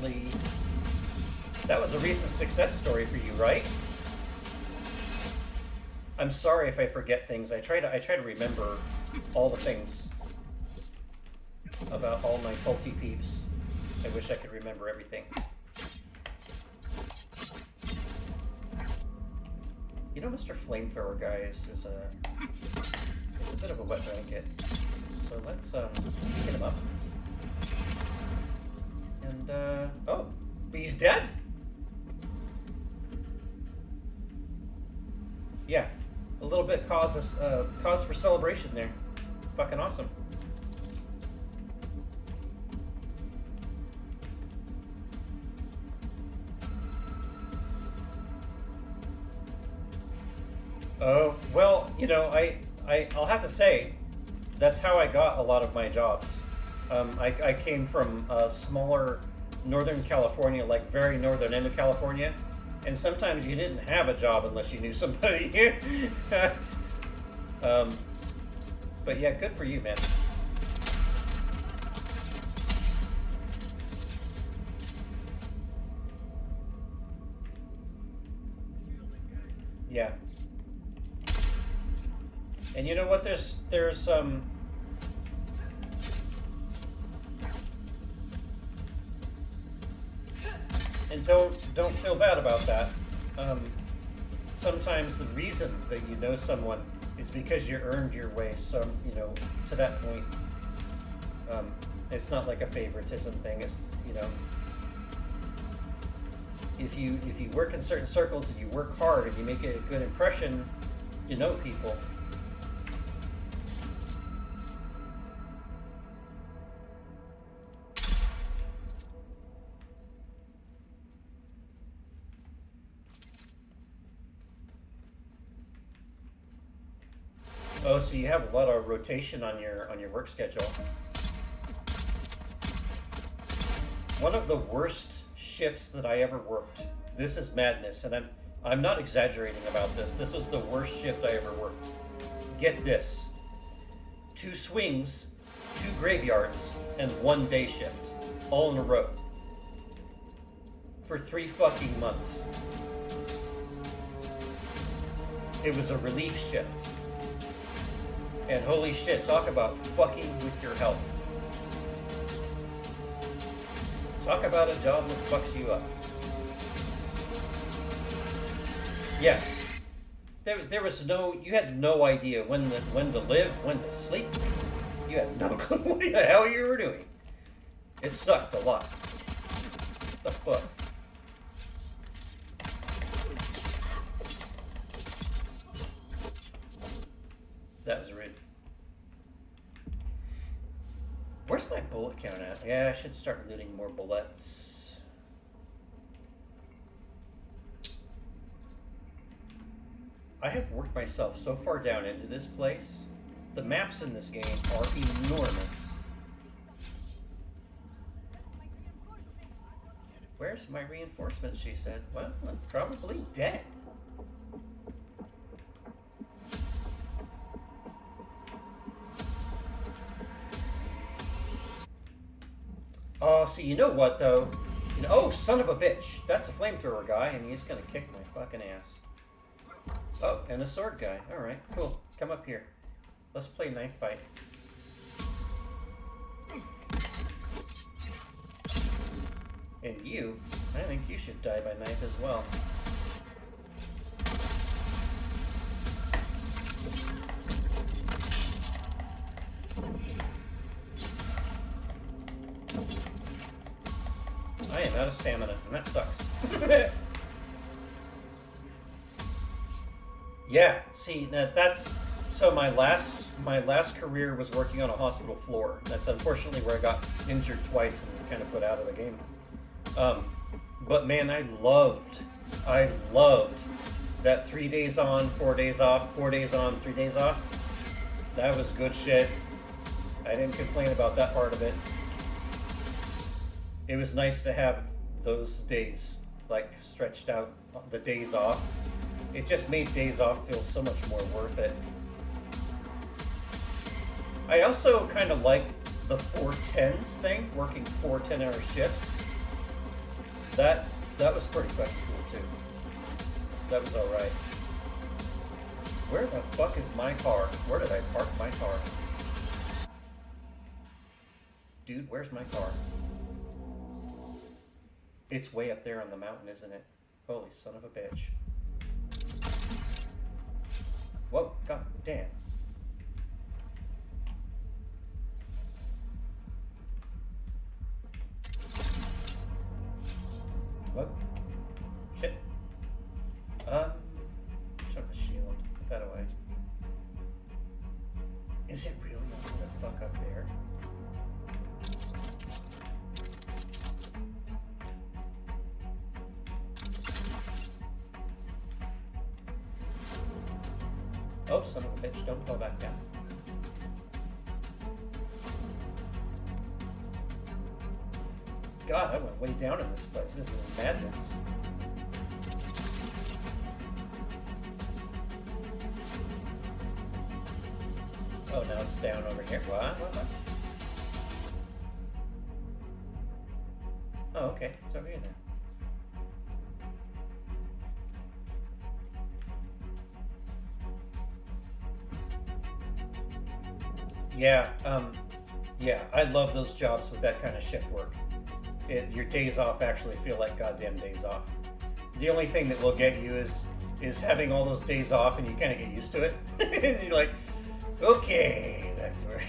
success story for you, right? I'm sorry if I forget things. I try to remember all the things about all my culty peeps. I wish I could remember everything. You know, Mr. Flamethrower guy is a bit of a wet blanket. So let's get him up. And oh, he's dead. Yeah, a little bit cause for celebration there. Fucking awesome. Oh, well, you know, I'll have to say, that's how I got a lot of my jobs. I came from smaller Northern California, like very northern end of California, and sometimes you didn't have a job unless you knew somebody. But yeah, good for you, man. Yeah. And you know what? There's and don't feel bad about that. Sometimes the reason that you know someone is because you earned your way. To that point. It's not like a favoritism thing. It's if you work in certain circles and you work hard and you make a good impression, you know people. Oh, so you have a lot of rotation on your work schedule. One of the worst shifts that I ever worked. This is madness, and I'm not exaggerating about this. This was the worst shift I ever worked. Get this. 2 swings, 2 graveyards, and 1 day shift. All in a row. For 3 fucking months. It was a relief shift. And holy shit, talk about fucking with your health. Talk about a job that fucks you up. Yeah. There was no, you had no idea when to live, when to sleep. You had no clue what the hell you were doing. It sucked a lot. The fuck? That was rude. Where's my bullet count at? Yeah, I should start looting more bullets. I have worked myself so far down into this place. The maps in this game are enormous. Where's my reinforcements, she said. Well, I'm probably dead. Oh, see, you know what, though? You know, oh, son of a bitch. That's a flamethrower guy, and he's gonna kick my fucking ass. Oh, and a sword guy. Alright, cool. Come up here. Let's play knife fight. And you, I think you should die by knife as well. I am out of stamina, and that sucks. Yeah, see, that's so my last career was working on a hospital floor. That's unfortunately where I got injured twice and kind of put out of the game. But man, I loved that 3 days on, 4 days off, 4 days on, 3 days off. That was good shit. I didn't complain about that part of it. It was nice to have those days, like, stretched out, the days off. It just made days off feel so much more worth it. I also kind of like the 4-10s thing, working 4 10-hour shifts. That was pretty fucking cool, too. That was alright. Where the fuck is my car? Where did I park my car? Dude, where's my car? It's way up there on the mountain, isn't it? Holy son of a bitch. Whoa, god damn. Whoa. Shit. Turn the shield. Put that away. Is it really all the fuck up there? Oh, son of a bitch, don't fall back down. God, I went way down in this place. This is madness. Oh, now it's down over here. What? Oh, okay. It's over here then. Yeah, I love those jobs with that kind of shift work. Your days off actually feel like goddamn days off. The only thing that will get you is having all those days off and you kind of get used to it. And you're like, okay, back to work.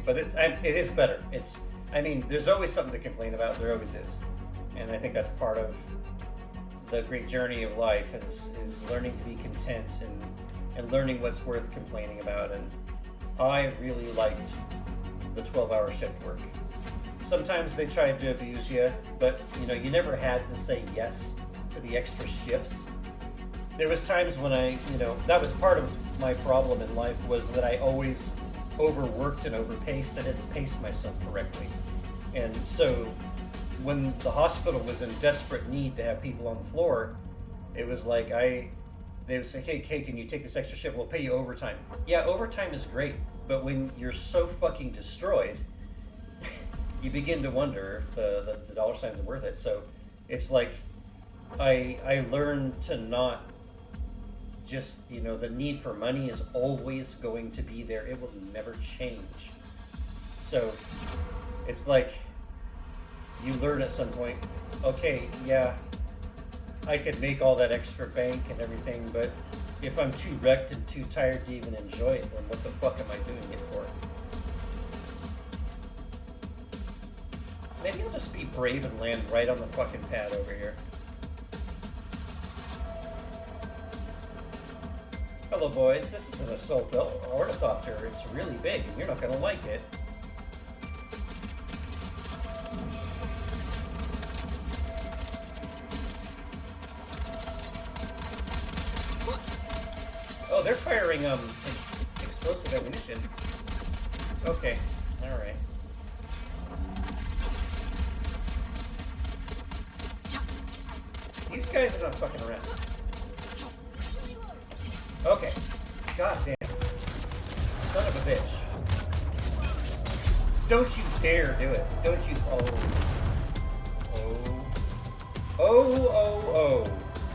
But it is better. I mean, there's always something to complain about. There always is. And I think that's part of the great journey of life is learning to be content and learning what's worth complaining about. And I really liked the 12-hour shift work. Sometimes they tried to abuse you, but you never had to say yes to the extra shifts. There was times when that was part of my problem in life, was that I always overworked and overpaced. I didn't pace myself correctly. And so when the hospital was in desperate need to have people on the floor, it was like they would say, hey, can you take this extra shift? We'll pay you overtime. Yeah, overtime is great, but when you're so fucking destroyed, you begin to wonder if the dollar signs are worth it. So it's like I learned to not just, you know, the need for money is always going to be there. It will never change. So it's like you learn at some point, okay, yeah, I could make all that extra bank and everything, but if I'm too wrecked and too tired to even enjoy it, then what the fuck am I doing it for? Maybe I'll just be brave and land right on the fucking pad over here. Hello boys, this is an assault ornithopter. It's really big and you're not gonna like it. Oh, they're firing explosive ammunition. Okay, alright. These guys are not fucking around. Okay. God damn. Son of a bitch. Don't you dare do it. Don't you. Oh.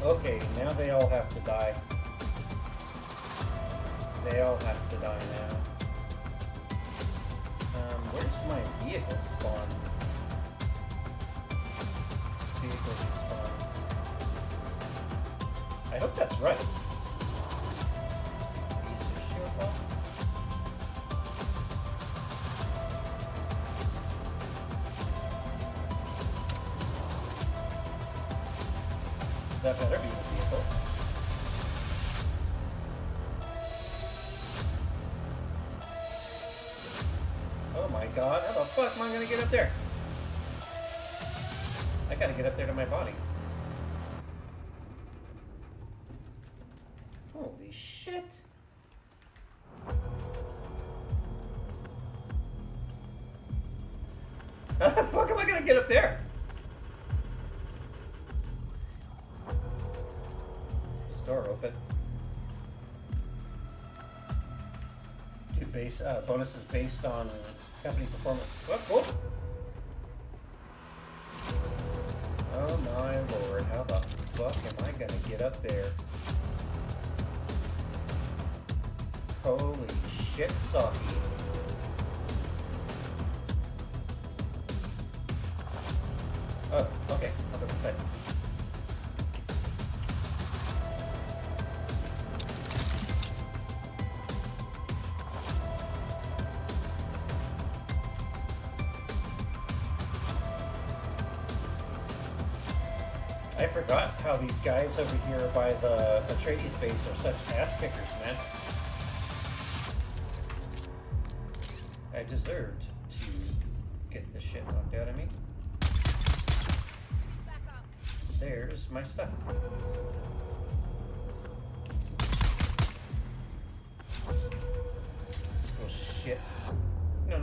Okay, now they all have to die. They all have to die now. Where's my vehicle spawn? Vehicle spawn. I hope that's right. That better be the vehicle. Oh my god, how the fuck am I gonna get up there? I gotta get up there to my body. Holy shit. How the fuck am I gonna get up there? Door open. Do bonuses based on company performance. Whoop, whoop. Oh my lord, how the fuck am I gonna get up there? Holy shit, Saki. Oh, okay, I'll go this side. I forgot how these guys over here by the Atreides base are such ass kickers, man. I deserved to get the shit knocked out of me. There's my stuff. Oh shits. No.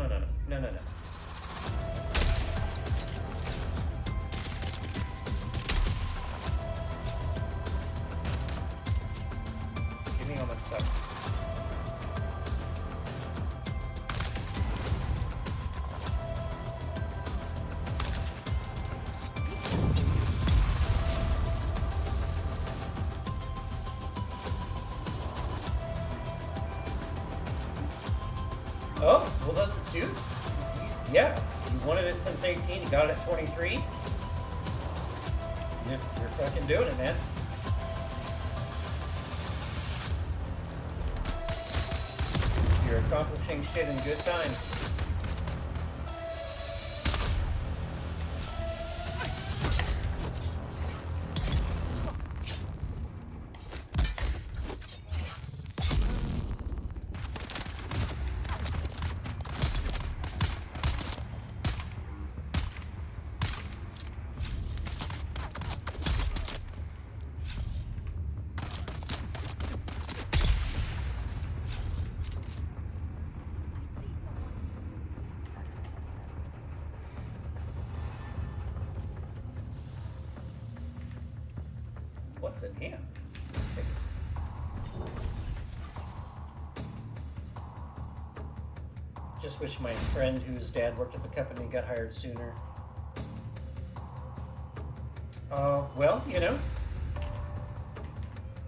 Give me all my stuff. Oh, well then, dude, yeah, you wanted it since 18, you got it at 23. You're fucking doing it, man. You're accomplishing shit in good time. What's in here? Just wish my friend whose dad worked at the company got hired sooner. Well, you know,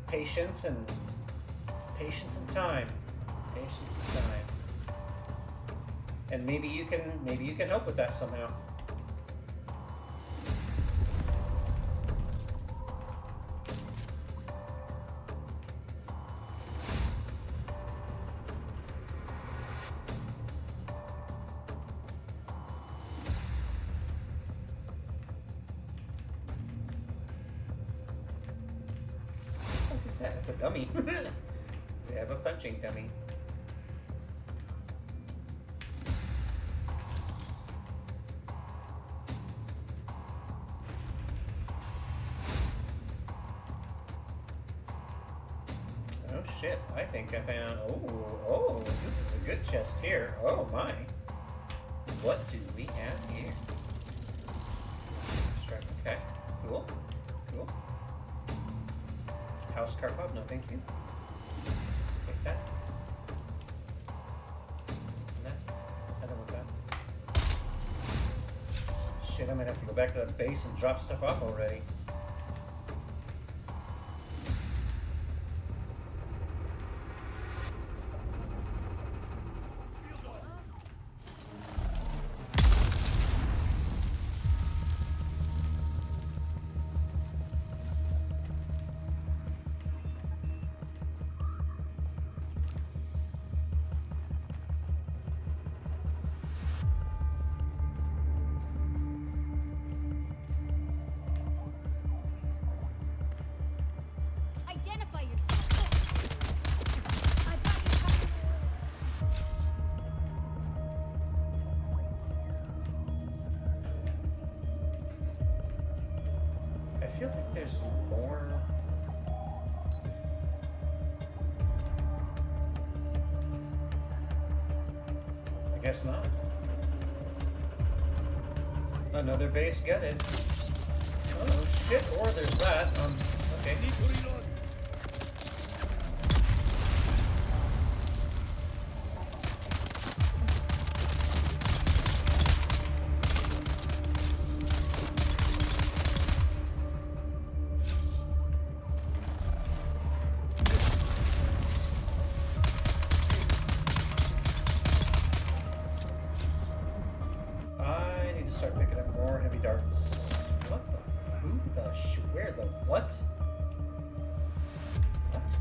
patience and Patience and time. Patience and time. And maybe you can help with that somehow. What is that? It's a dummy. We have a punching dummy. Oh shit, I think I found... Oh, this is a good chest here. Oh my. What do we have here? Okay, cool. Cool. House Karpov, no thank you. Take that. And that. I don't want that. Shit, I might have to go back to the base and drop stuff off already. Identify yourself. I've got you covered. I feel like there's more... I guess not. Another base gutted. Oh shit, or there's that. Okay. I need to start picking up more heavy darts. What the? Who the? Where the? What? What?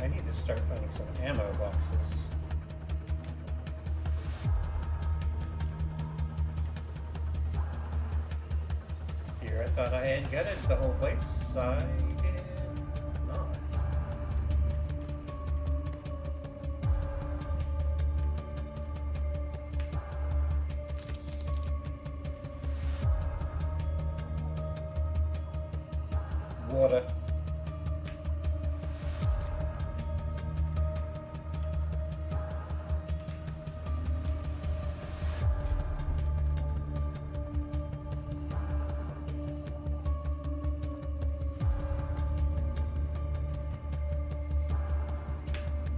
I need to start finding some ammo boxes. Here, I thought I had gutted the whole place. I did not. Water.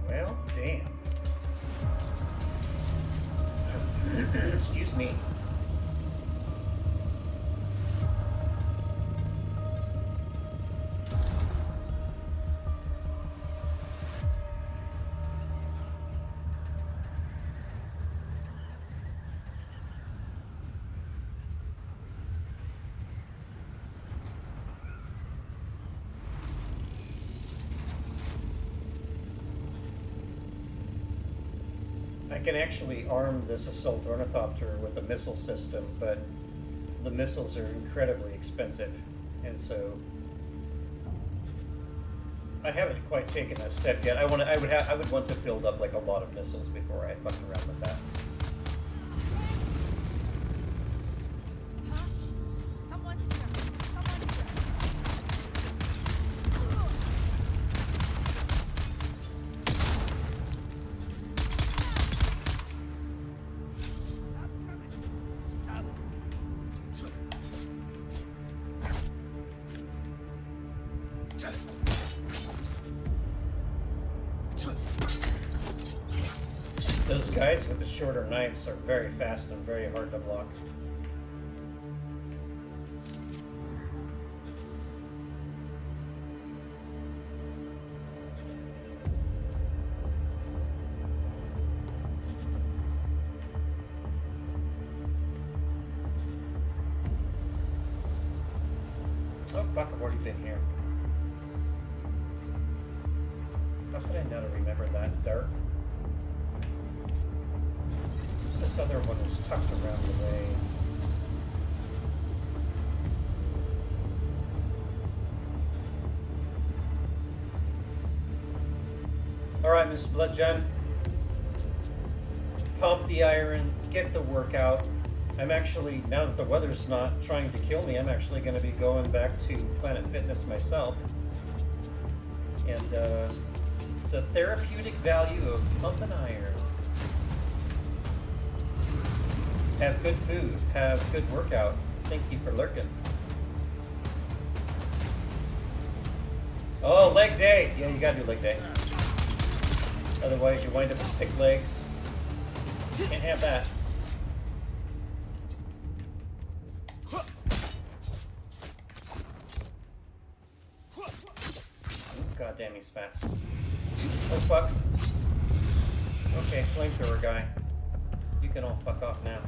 Well, damn. Excuse me. I can actually arm this assault ornithopter with a missile system, but the missiles are incredibly expensive, and so I haven't quite taken that step yet. I would want to build up like a lot of missiles before I fuck around with that. Huh? Someone's here. Someone's here. Those guys with the shorter knives are very fast and very hard to block. Oh fuck, I've already been here. How could I not remember that dark? This other one is tucked around the way. Alright, Mr. Bloodjohn. Pump the iron, get the workout. I'm actually, now that the weather's not trying to kill me, I'm actually going to be going back to Planet Fitness myself. And the therapeutic value of pumping iron. Have good food, have good workout. Thank you for lurking. Oh, leg day! Yeah, you gotta do leg day. Otherwise you wind up with thick legs. Can't have that. God damn, he's fast. Oh fuck. Okay, flamethrower guy. You can all fuck off now.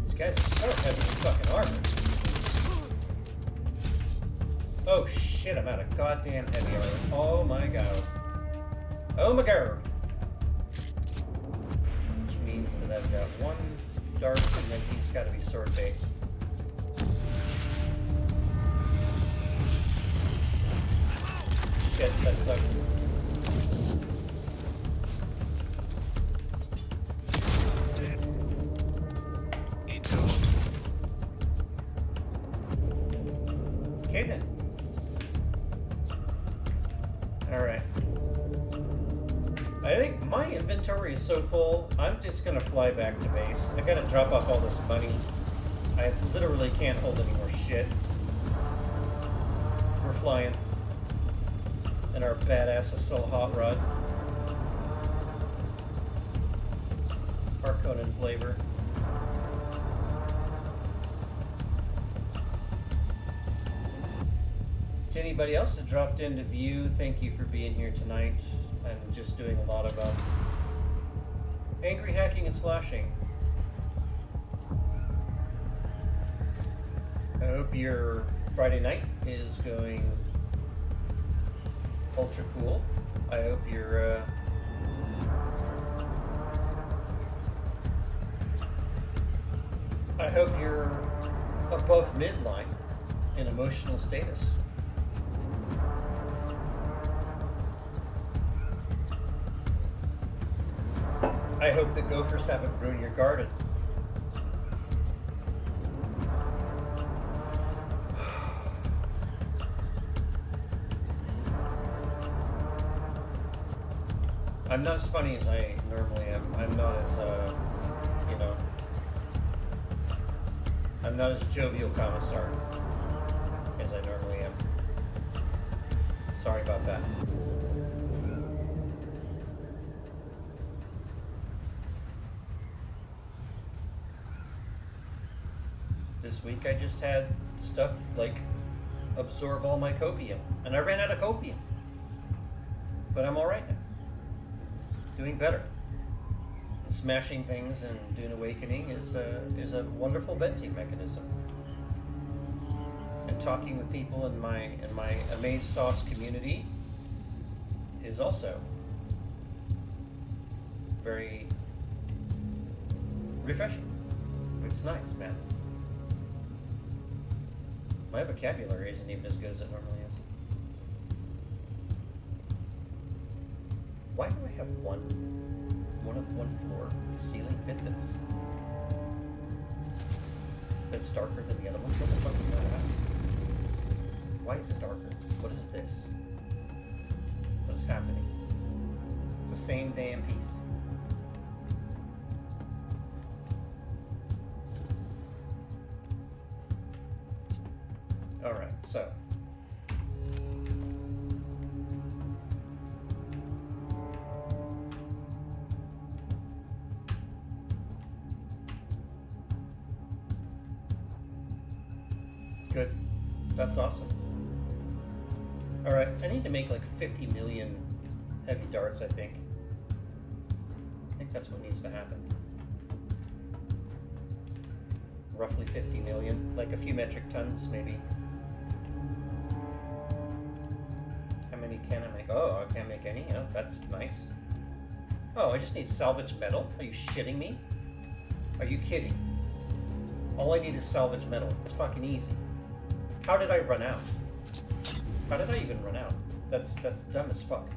These guys are so heavy in fucking armor. Oh shit, I'm out of goddamn heavy armor. Oh my god. Oh my god. Which means that I've got one dart and then he's got to be sword bait. Shit, that sucks. Okay then. Alright. I think my inventory is so full, I'm just gonna fly back to base. I gotta drop off all this money. I literally can't hold any more shit. We're flying. In our badass assault hot rod. Harkonnen flavor. To anybody else that dropped in to view, thank you for being here tonight. I'm just doing a lot of angry hacking and slashing. I hope your Friday night is going ultra cool. I hope you're above midline in emotional status. I hope the gophers haven't ruined your garden. I'm not as funny as I normally am. I'm not as, you know, I'm not as jovial commissar as I normally am. Sorry about that. This week I just had stuff like absorb all my copium, and I ran out of copium. But I'm alright now. Doing better. And smashing things and doing awakening is a wonderful venting mechanism. And talking with people in my Amaze Sauce community is also very refreshing. It's nice, man. My vocabulary isn't even as good as it normally is. Why do I have one floor ceiling bit that's darker than the other ones? What the fuck is that? Why is it darker? What is this? What is happening? It's the same damn piece. Alright, so. Good. That's awesome. Alright, I need to make like 50 million heavy darts, I think. I think that's what needs to happen. Roughly 50 million, like a few metric tons, maybe. How many can I make? Oh, I can't make any. Oh, that's nice. Oh, I just need salvage metal? Are you shitting me? Are you kidding? All I need is salvage metal. It's fucking easy. How did I run out? How did I even run out? That's dumb as fuck.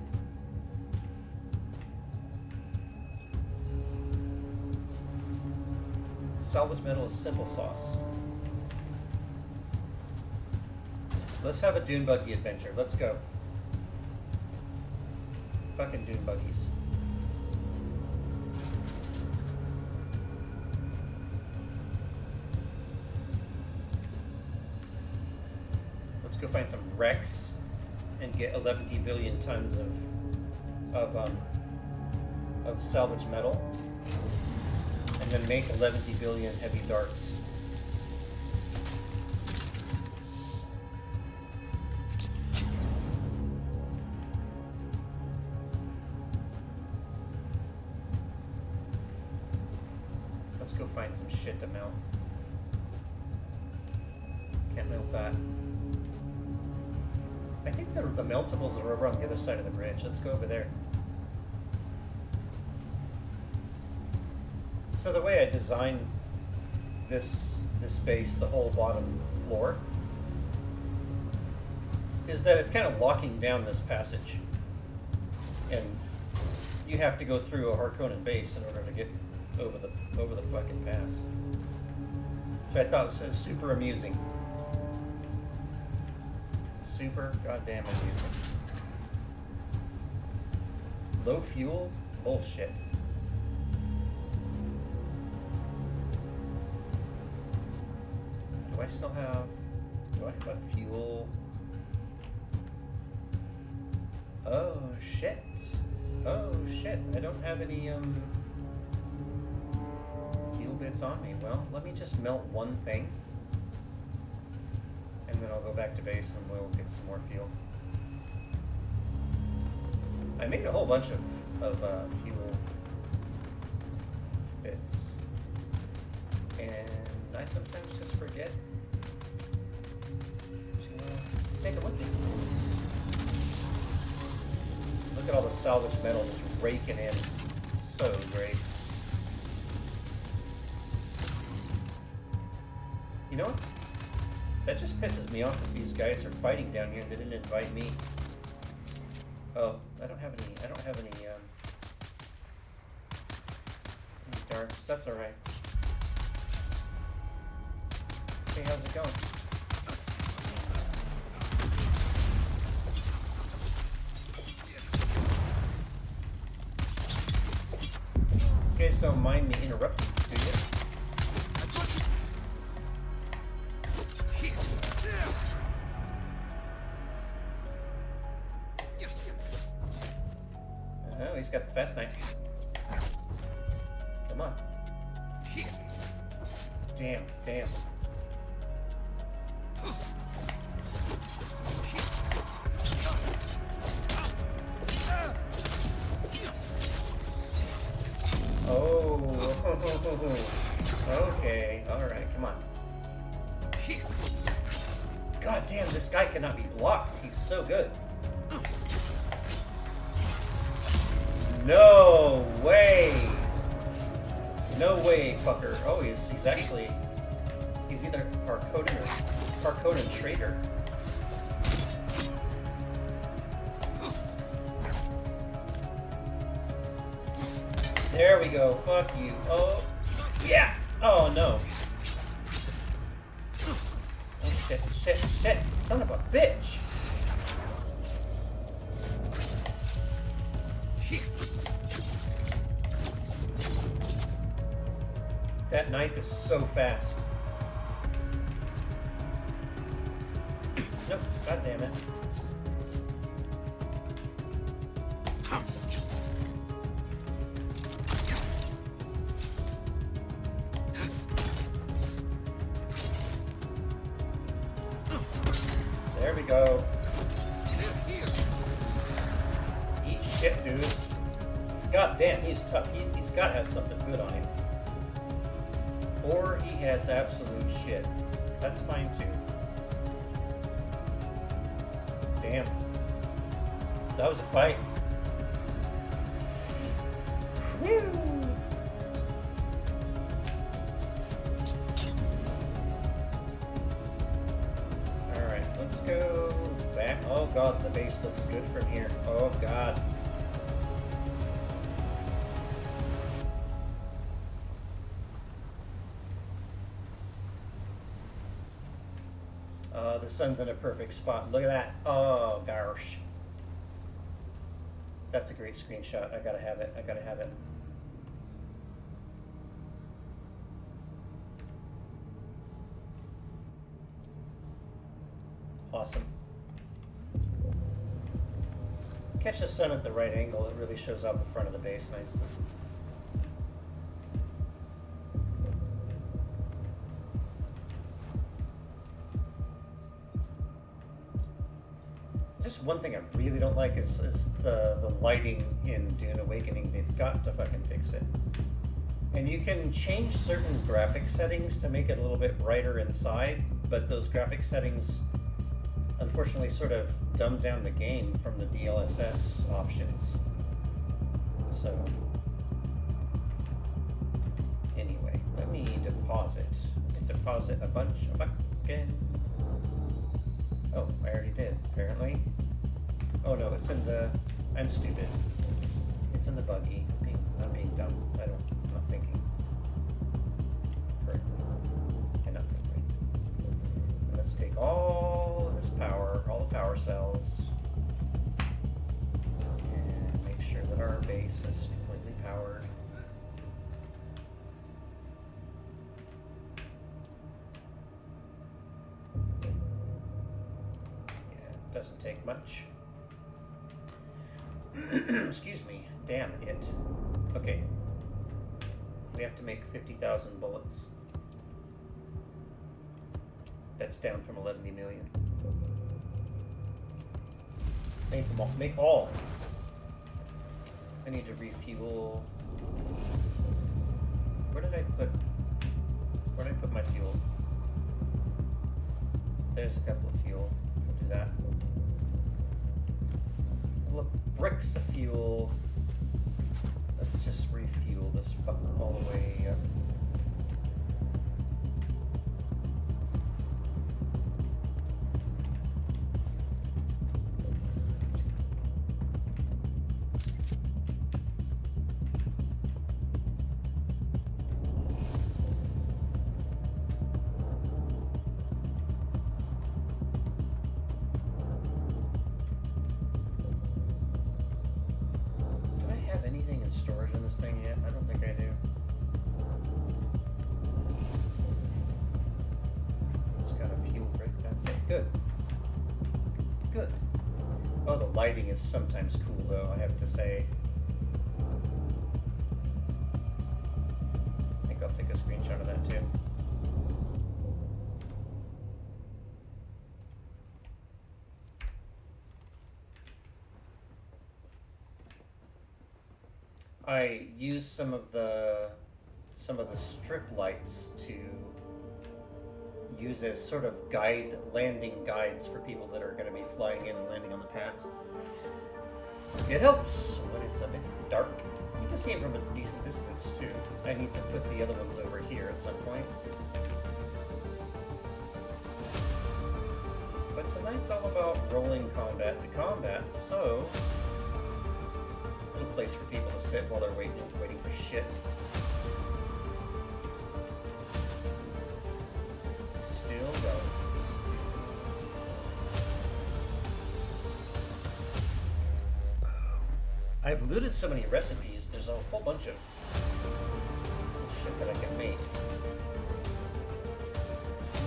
Salvage metal is simple sauce. Let's have a dune buggy adventure. Let's go. Fucking dune buggies. Let's go find some wrecks and get 11 billion tons of salvage metal. And then make 11 billion heavy darts. Let's go find some shit to melt. Can't melt that. I think the meltables are over on the other side of the bridge. Let's go over there. So the way I designed this base, the whole bottom floor, is that it's kind of locking down this passage. And you have to go through a Harkonnen base in order to get over the fucking pass. Which I thought was super amusing. Super goddamn amusing. Low fuel? Bullshit. Do I still have... Do I have a fuel? Oh shit. Oh shit. I don't have any fuel bits on me. Well, let me just melt one thing. And then I'll go back to base and we'll get some more fuel. I made a whole bunch of fuel bits. And I sometimes just forget to take a look. Look at all the salvage metal just raking in. So great. You know what? That just pisses me off that these guys are fighting down here and they didn't invite me. Oh, I don't have any darts. That's alright. Hey, how's it going? You guys don't mind me interrupting, do you? Oh, he's got the fast knife. Come on. Damn, damn. Oh, okay, alright, come on. God damn, this guy cannot be blocked. He's so good. No way! No way, fucker. Oh, he's actually... He's either Harkonnen or Harkonnen traitor. There we go. Fuck you. Oh, yeah! Oh, no. Oh, shit, shit, shit. Son of a bitch! That knife is so fast. God damn it. There we go. Eat shit, dude. God damn, he's tough. He's got to have something good on him. Or he has absolute shit. That's fine too. Damn. That was a fight. Whew. Alright, let's go back. Oh god, the base looks good from here. Oh god. The sun's in a perfect spot. Look at that. Oh gosh. That's a great screenshot. I gotta have it. I gotta have it. Awesome. Catch the sun at the right angle. It really shows off the front of the base nicely. Just one thing I really don't like is the lighting in Dune Awakening. They've got to fucking fix it. And you can change certain graphic settings to make it a little bit brighter inside, but those graphic settings unfortunately sort of dumb down the game from the DLSS options. So anyway, let me deposit. Deposit a bunch of fucking... Oh, I already did, apparently. Oh no, it's in the... I'm stupid. It's in the buggy. I'm being dumb. I'm not thinking correctly. I cannot think right. And let's take all of this power, all the power cells, and make sure that our base is completely powered. Doesn't take much. Excuse me. Damn it. Okay. We have to make 50,000 bullets. That's down from 11 million. Make them all. Make all. I need to refuel. Where did I put my fuel? There's a couple of fuel. We'll do that. Bricks of fuel. Let's just refuel this fucker all the way up. Storage in this thing yet? I don't think I do. It's got a fuel brick, that's it. Good. Good. Oh, the lighting is sometimes cool though, I have to say. I think I'll take a screenshot of that too. I use some of the strip lights to use as sort of landing guides for people that are going to be flying in and landing on the pads. It helps when it's a bit dark. You can see it from a decent distance too. I need to put the other ones over here at some point. But tonight's all about rolling combat to combat, so a place for people to sit while they're waiting for shit. Still going. I've looted so many recipes, there's a whole bunch of shit that I can make.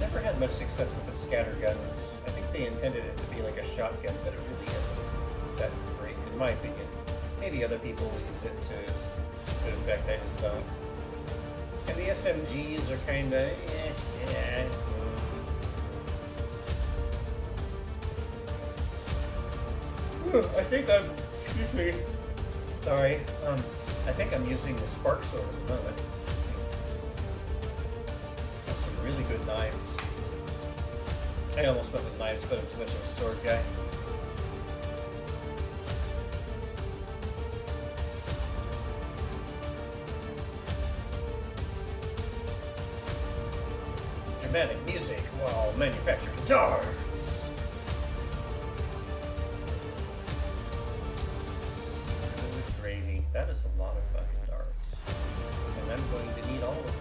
Never had much success with the scatter guns. I think think they intended it to be like a shotgun, but it really isn't that great, in my opinion. Maybe other people use it to good effect, I just don't. And the SMGs are kinda, yeah. I think I'm, excuse me, sorry, I think I'm using the Spark Sword at the moment. That's some really good knives. I almost went with knives, but I'm too much of a sword guy. Dramatic music while manufacturing darts. With gravy. That is a lot of fucking darts. And I'm going to need all of them.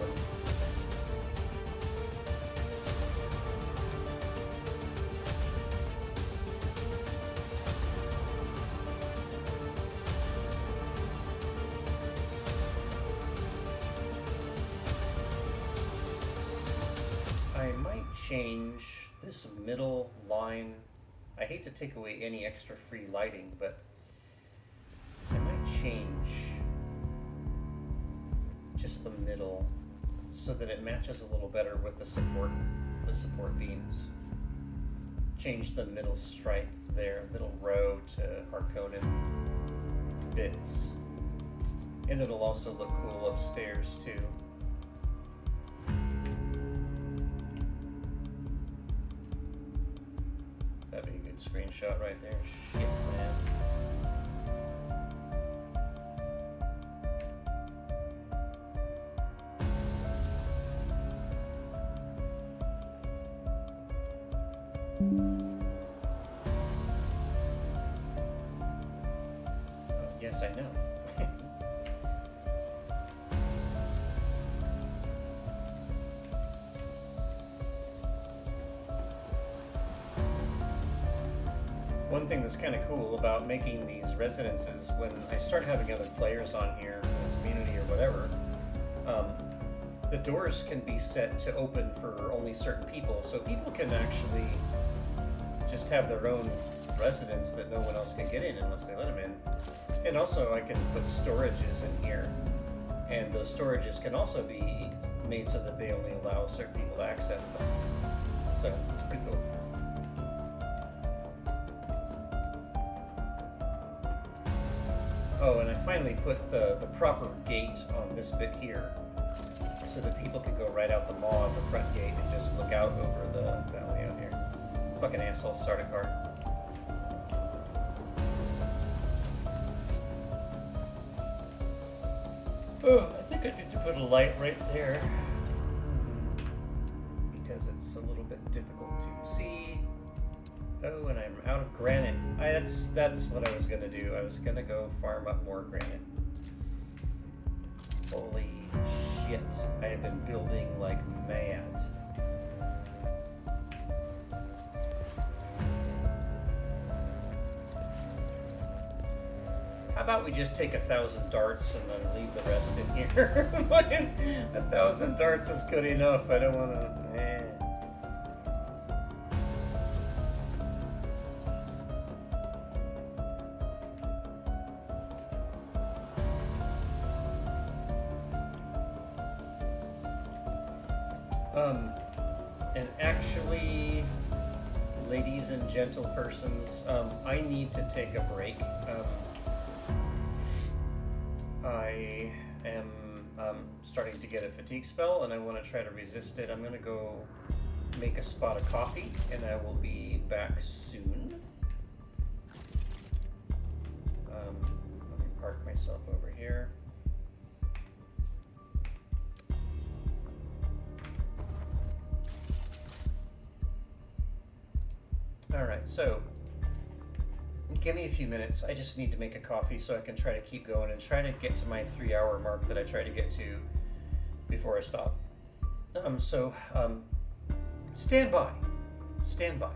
I might change this middle line. I hate to take away any extra free lighting, but I might change just the middle so that it matches a little better with the support beams. Change the middle stripe there, middle row to Harkonnen bits. And it'll also look cool upstairs too. That'd be a good screenshot right there. Shit, man. Oh, yes, I know. One thing that's kind of cool about making these residences, when I start having other players on here, in the community or whatever, the doors can be set to open for only certain people, so people can actually just have their own residence that no one else can get in unless they let them in. And also I can put storages in here, and those storages can also be made so that they only allow certain people to access them. So it's pretty cool. Oh, and I finally put the proper gate on this bit here, so that people can go right out the maw of the front gate and just look out over the valley out here. Fucking asshole, start a car. Oh, I think I need to put a light right there, because it's a little bit difficult to see. Oh, and I'm out of granite. That's what I was gonna do. I was gonna go farm up more granite. Holy shit, I have been building like mad. How about we just take 1,000 darts and then leave the rest in here? 1,000 darts is good enough. I don't wanna... And actually, ladies and gentle persons, I need to take a break. I am starting to get a fatigue spell, and I want to try to resist it. I'm going to go make a spot of coffee, and I will be back soon. Let me park myself over here. Alright, so give me a few minutes. I just need to make a coffee so I can try to keep going and try to get to my 3-hour mark that I try to get to before I stop. Stand by. Stand by.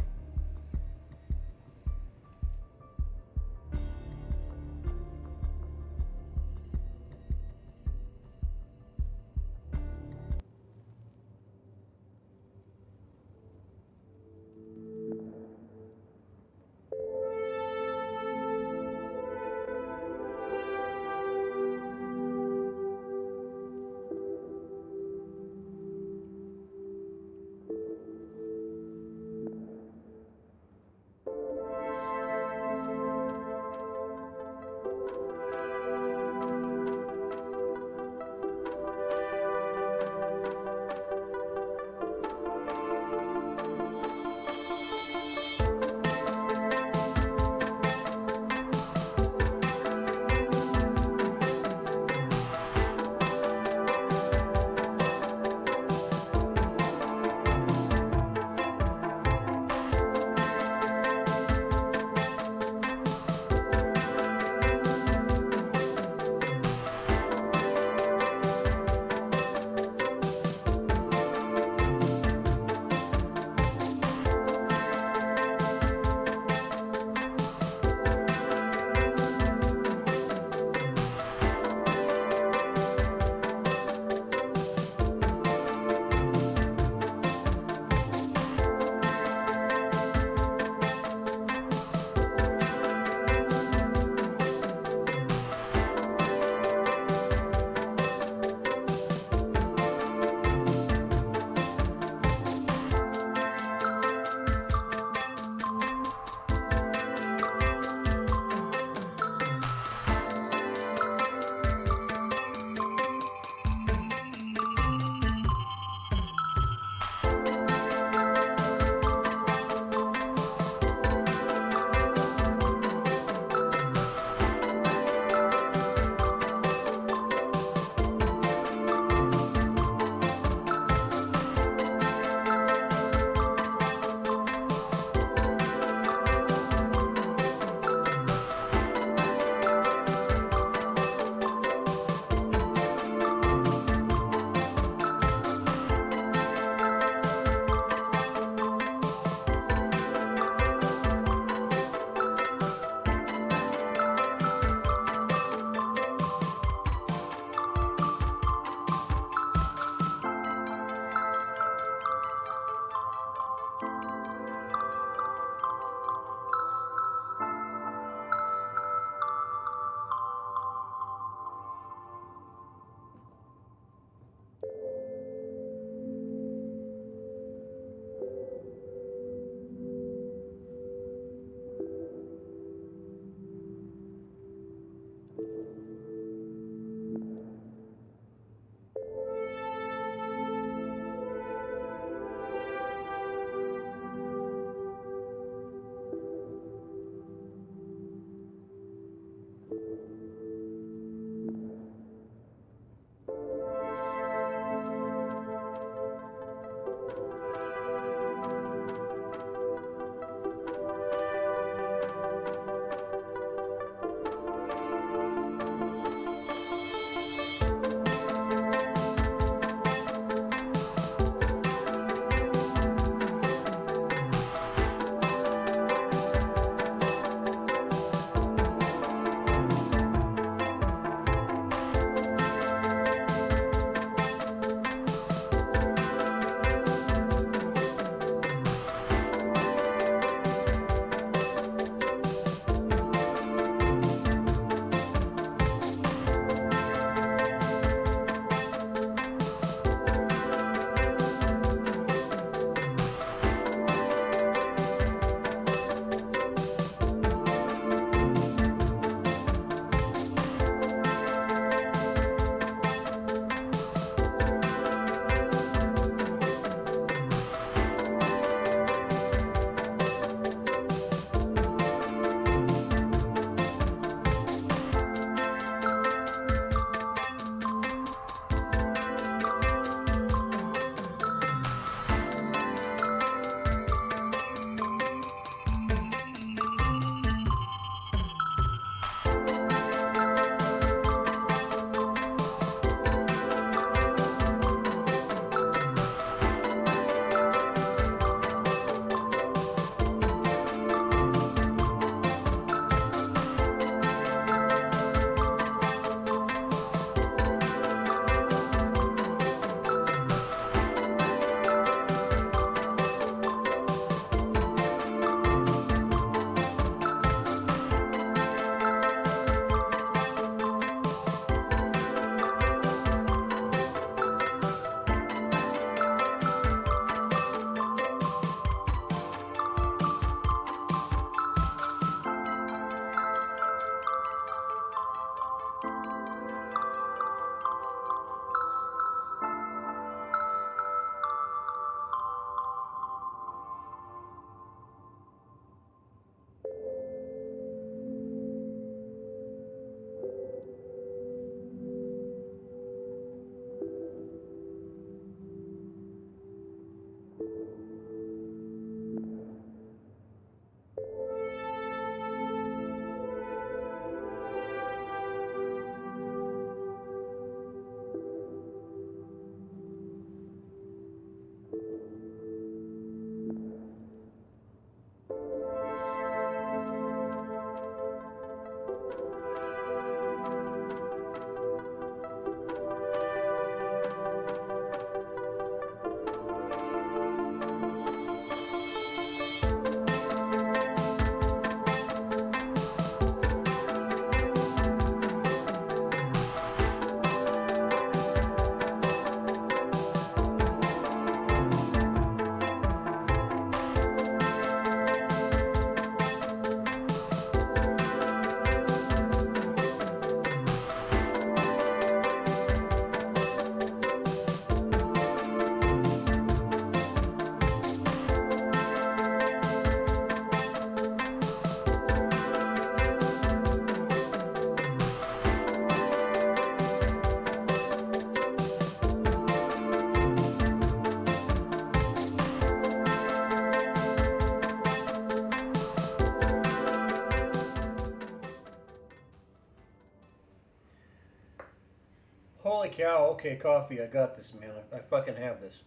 Holy cow, okay, coffee, I got this, man. I fucking have this.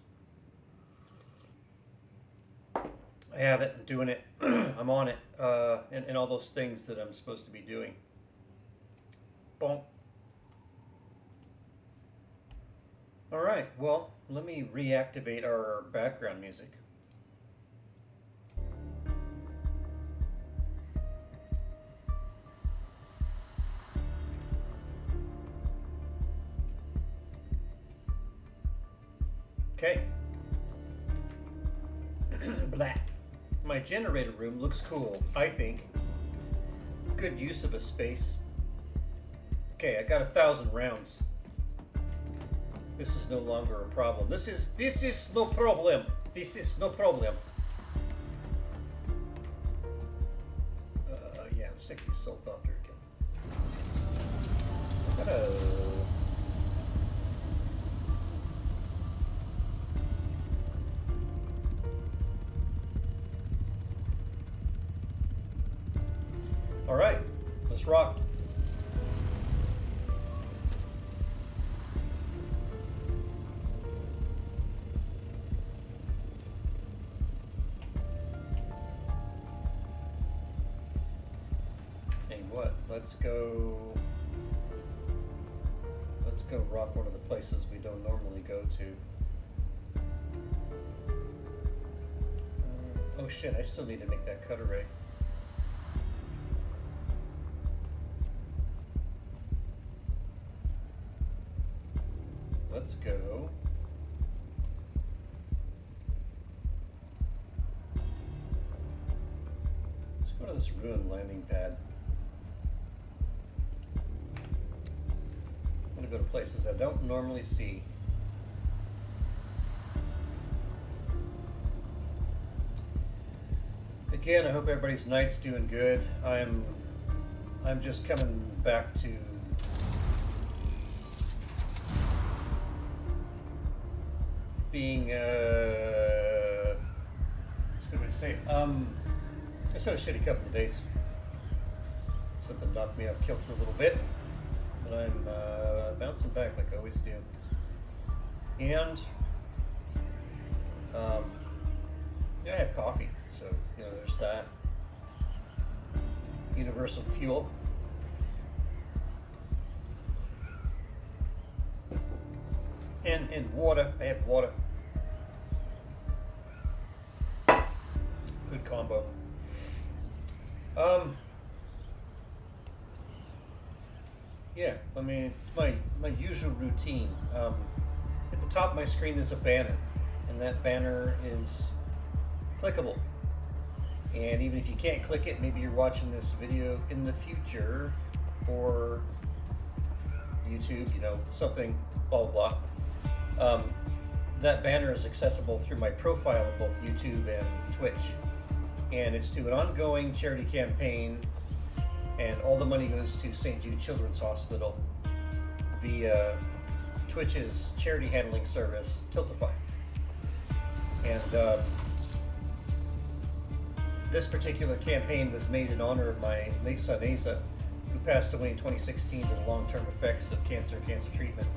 I have it, I'm doing it, I'm on it, and all those things that I'm supposed to be doing. Boom. Alright, well, let me reactivate our background music. Okay. Blah. My generator room looks cool, I think. Good use of a space. Okay, I got 1,000 rounds. This is no longer a problem. This is no problem. This is no problem. Yeah, let's take the assault doctor again. Hello. All right, let's rock. Let's go rock one of the places we don't normally go to. Oh shit, I still need to make that cut array. Let's go. Let's go to this ruined landing pad. I'm gonna go to places I don't normally see. Again, I hope everybody's night's doing good. I'm just coming back to being what's a good way to say it? It's had a shitty couple of days. Something knocked me off kilter a little bit. But I'm bouncing back like I always do. And yeah, I have coffee, so you know there's that. Universal fuel. And water. I have water. Good combo. Yeah, I mean, my usual routine. At the top of my screen there's a banner, and that banner is clickable. And even if you can't click it, maybe you're watching this video in the future, or YouTube, you know, something, blah, blah, blah. That banner is accessible through my profile on both YouTube and Twitch. And it's to an ongoing charity campaign, and all the money goes to St. Jude Children's Hospital via Twitch's charity handling service, Tiltify. And this particular campaign was made in honor of my late son Asa, who passed away in 2016 to the long-term effects of cancer treatment.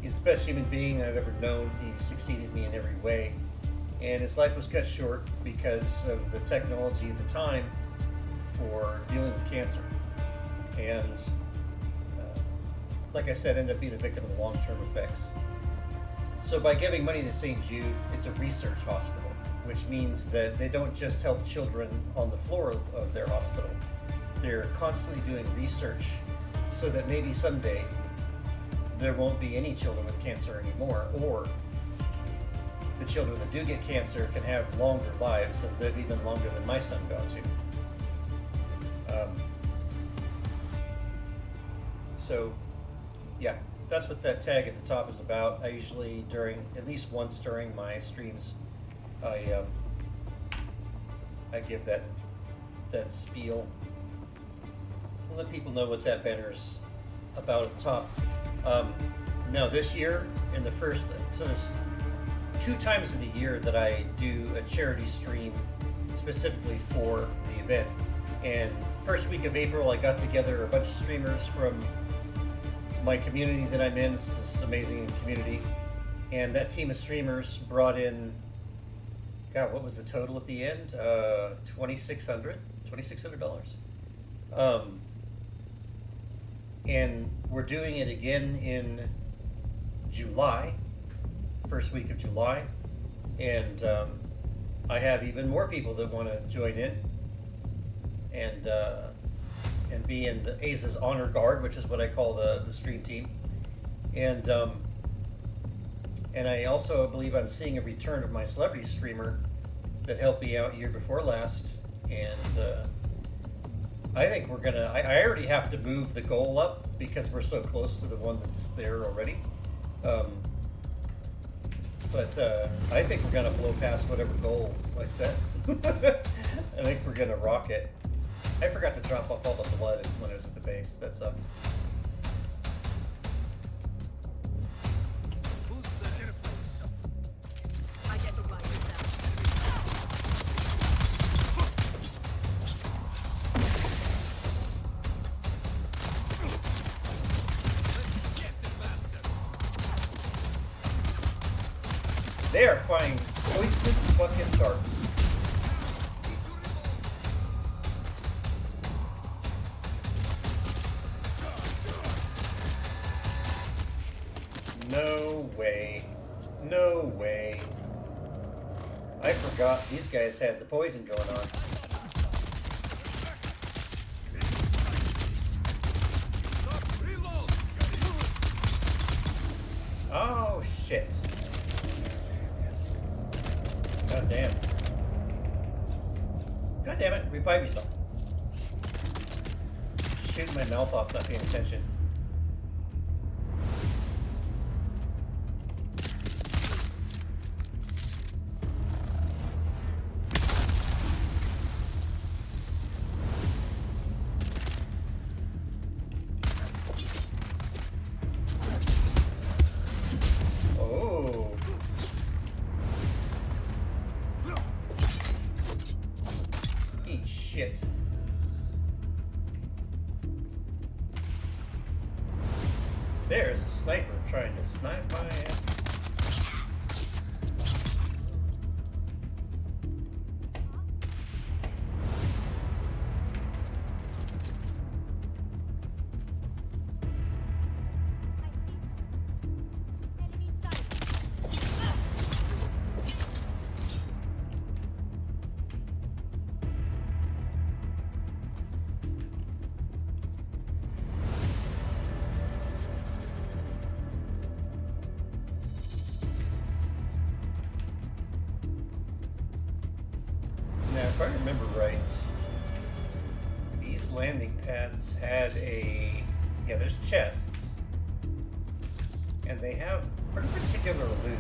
He's the best human being I've ever known. He succeeded me in every way. And his life was cut short because of the technology at the time for dealing with cancer. And like I said, ended up being a victim of the long-term effects. So by giving money to St. Jude, it's a research hospital, which means that they don't just help children on the floor of their hospital. They're constantly doing research so that maybe someday there won't be any children with cancer anymore, or the children that do get cancer can have longer lives and live even longer than my son got to. So, yeah, that's what that tag at the top is about. I usually, at least once during my streams, I give that spiel. I'll let people know what that banner is about at the top. Now this year, so there's 2 times in the year that I do a charity stream specifically for the event. And first week of April, I got together a bunch of streamers from my community that I'm in. It's this amazing community. And that team of streamers brought in, God, what was the total at the end? $2,600. And we're doing it again in July, first week of July. And I have even more people that want to join in and be in the Aza's Honor Guard, which is what I call the stream team. And I also believe I'm seeing a return of my celebrity streamer that helped me out year before last. And I think we're gonna. I already have to move the goal up because we're so close to the one that's there already. But I think we're gonna blow past whatever goal I set. I think we're gonna rock it. I forgot to drop off all the blood when I was at the base. That sucks. Identify yourself. They are flying poisonous fucking darts. No way. No way. I forgot these guys had the poison going on. Oh shit. God damn. God damn it, revive yourself. Shooting my mouth off, not paying attention. Shit. There's a sniper trying to snipe my ass. Enemy sighted. Now, if I remember right, these landing pads had there's chests, and they have pretty particular loot.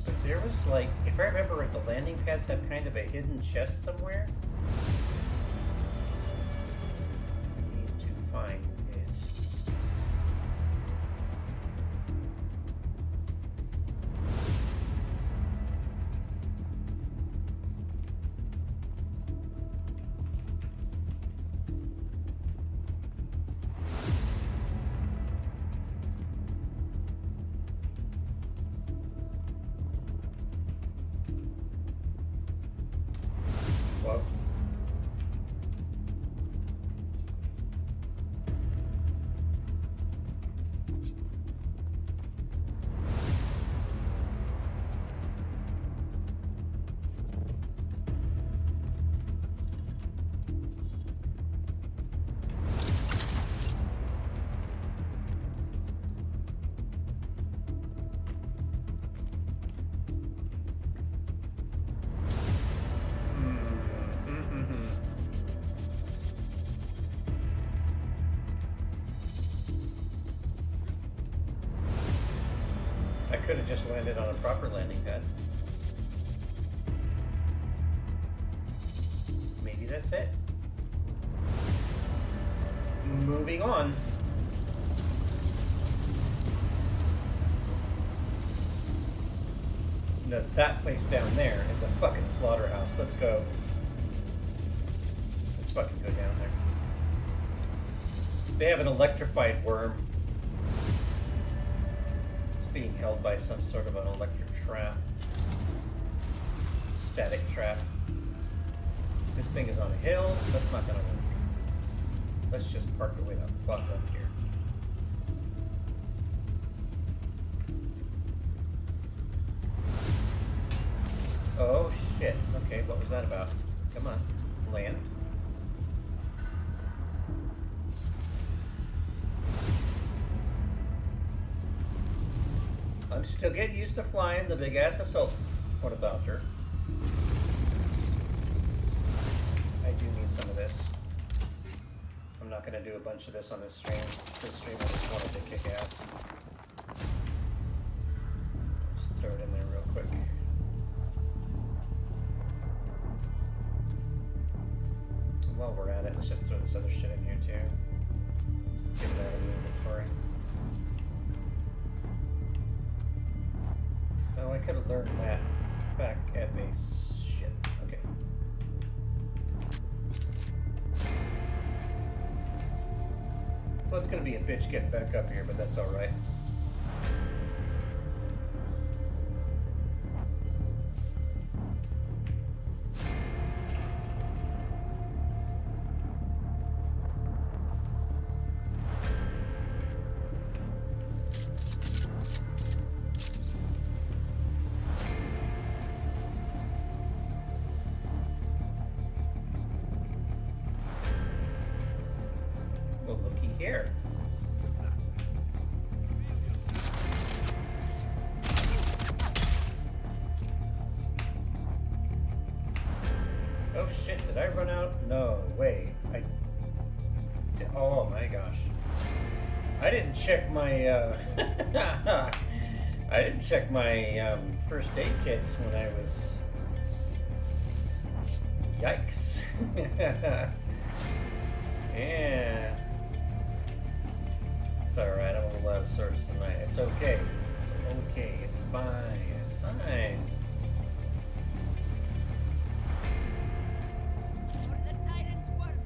But there was like, if I remember right, the landing pads have kind of a hidden chest somewhere. I need to find it. Well, I could have just landed on a proper landing pad. Maybe that's it. Moving on. Now that place down there is a fucking slaughterhouse. Let's go. Let's fucking go down there. They have an electrified worm. It's being held by some sort of an electric trap. Static trap. This thing is on a hill. That's not gonna work. Let's just park the way the fuck up here. Oh shit. Okay, what was that about? Come on. Land. I'm still getting used to flying the big ass assault. What about her? I do need some of this. I'm not gonna do a bunch of this on this stream. This stream I just wanted to kick ass. Just throw it in there real quick. And while we're at it, let's just throw this other shit in here too. Get it out of the inventory. Oh, I could have learned that back at base. Shit. Okay. Well, it's gonna be a bitch getting back up here, but that's alright. Well, looky here. Oh shit, did I run out? No way. Oh my gosh. I didn't check my, I didn't check my first aid kits when I was... Yikes. Yeah. It's alright, I'm a little out of service tonight. It's okay. It's okay. It's fine. It's fine. For the tyrant worm.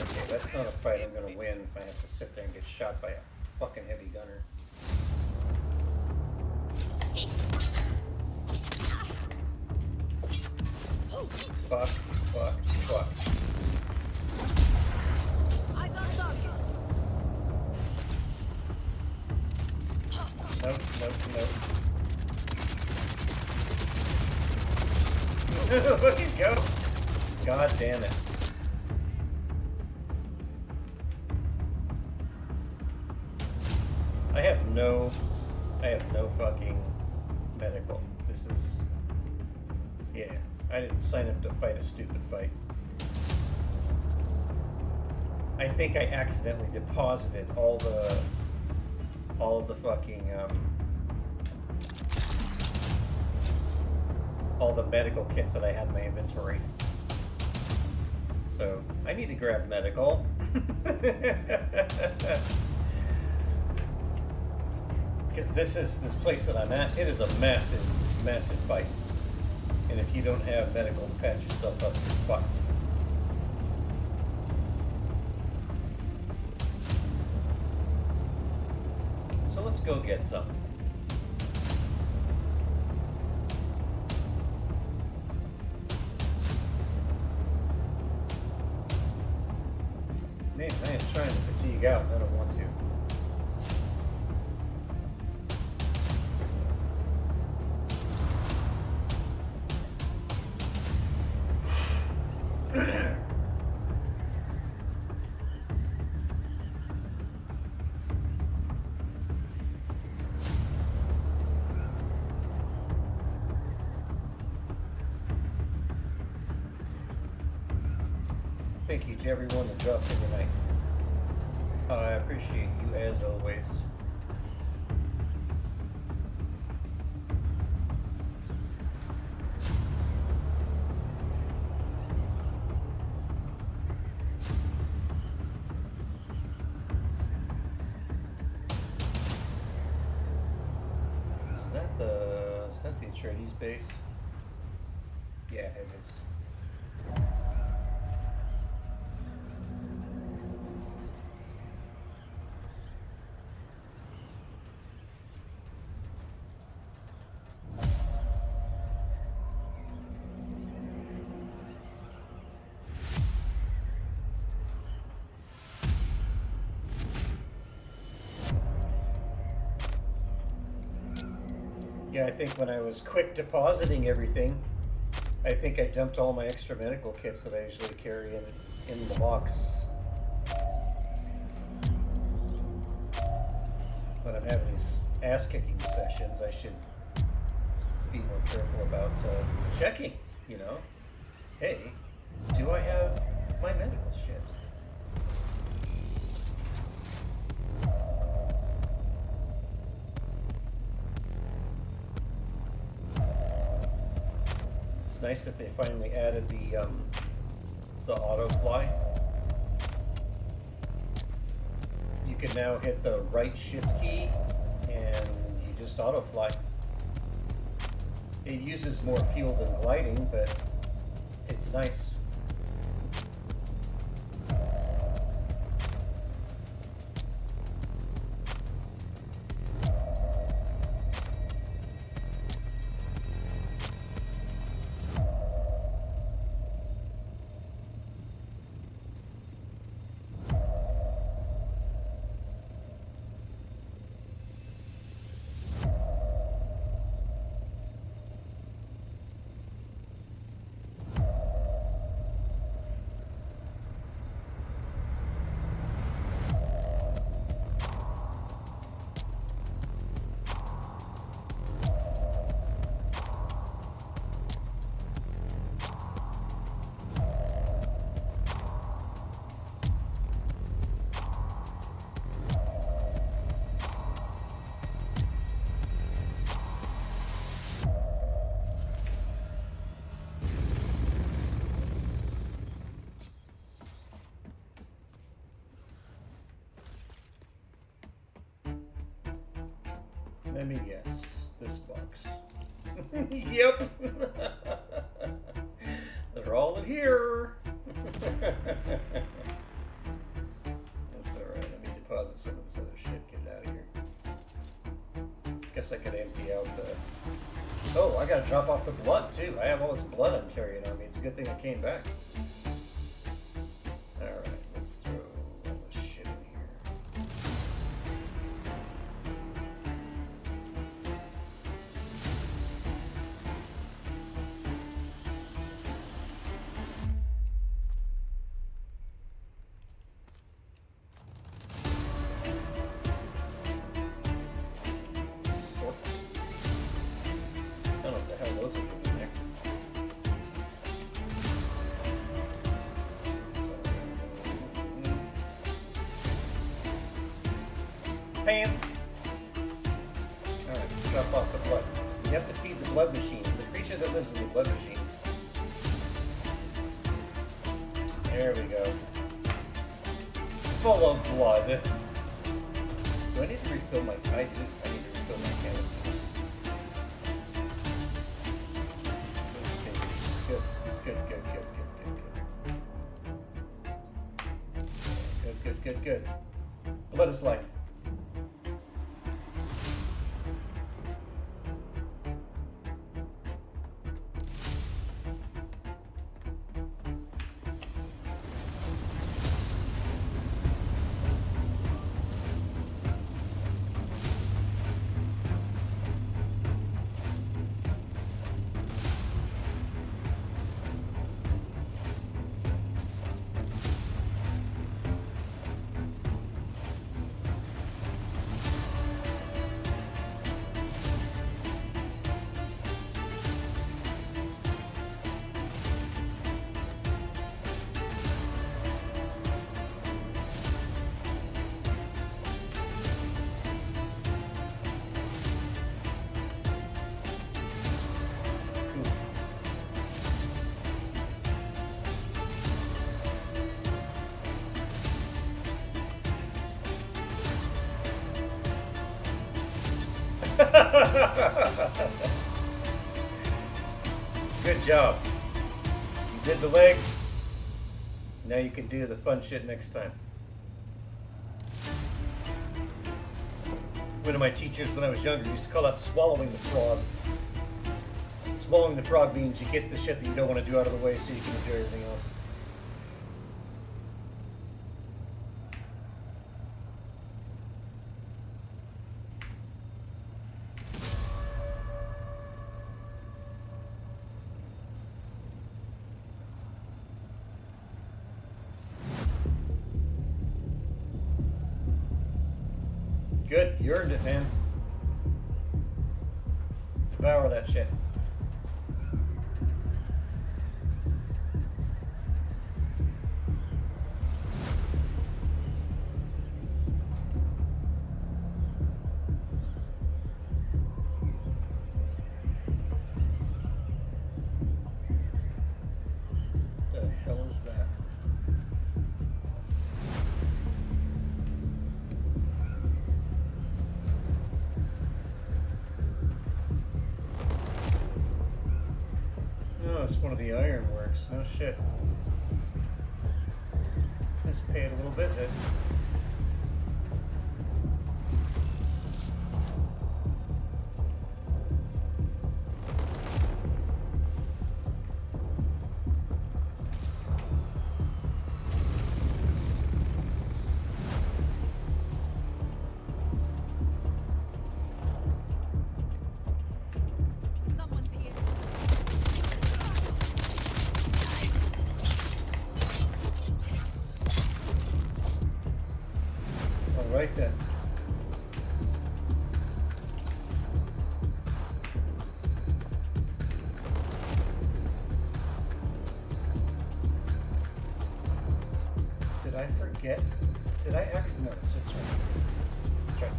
Okay, that's not a fight I'm gonna win if I have to sit there and get shot by a fucking heavy gunner. Fuck, fuck, fuck. Eyes on target. Nope, nope, nope. Look at go. God damn it. I have no fucking medical. This is, yeah, I didn't sign up to fight a stupid fight. I think I accidentally deposited all the fucking, all the medical kits that I had in my inventory. So, I need to grab medical. Because this place that I'm at, it is a massive, massive fight. And if you don't have medical to patch yourself up, you're fucked. So let's go get some. Man, I am trying to fatigue out. I don't want to. Thank you to everyone that dropped in tonight. I appreciate you as always. Is that the Atreides base? Yeah, it is. Yeah, I think when I was quick depositing everything, I think I dumped all my extra medical kits that I usually carry in the box. When I'm having these ass-kicking sessions, I should be more careful about checking, you know? Hey, do I have my medical shit? It's nice that they finally added the auto fly. You can now hit the right shift key and you just auto fly. It uses more fuel than gliding, but it's nice. Let me guess. This box. Yep. They're all in here. That's alright. Let me deposit some of this other shit. Get it out of here. Guess I could empty out the... Oh, I gotta drop off the blood too. I have all this blood I'm carrying on me. It's a good thing I came back. Alright, let's throw all this shit in here. I don't know what the hell those are doing there. Pants! Alright, drop off the blood. You have to feed the blood machine, the creature that lives in the blood machine. There we go. Full of blood. Do I need to refill my... I need to refill my canisters. Good. Good. Blood is life. Good job. You did the legs. Now you can do the fun shit next time. One of my teachers when I was younger used to call that swallowing the frog. Swallowing the frog means you get the shit that you don't want to do out of the way so you can enjoy everything else. Good, you earned it, man. Devour that shit. The hell is that? Oh, it's one of the ironworks. No shit. Let's pay it a little visit. Someone's here. All right then. Did I forget? Did I actually? No, it's right. It's right.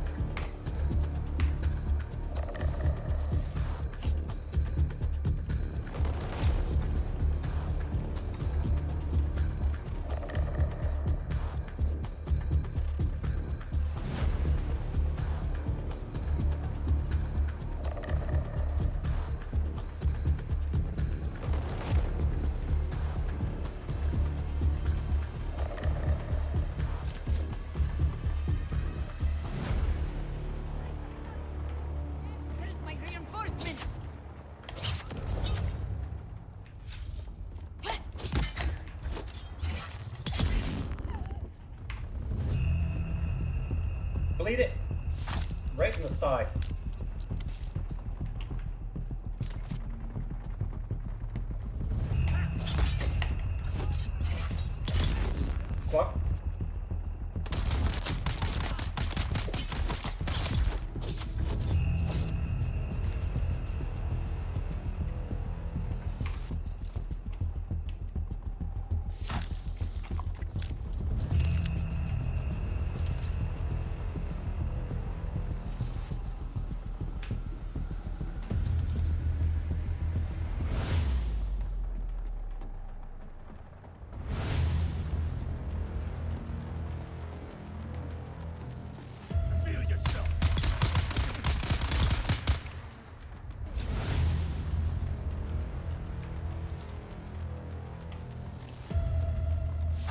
Where's my reinforcements? Bleed it. Right in the thigh. Fuck. Reveal yourself.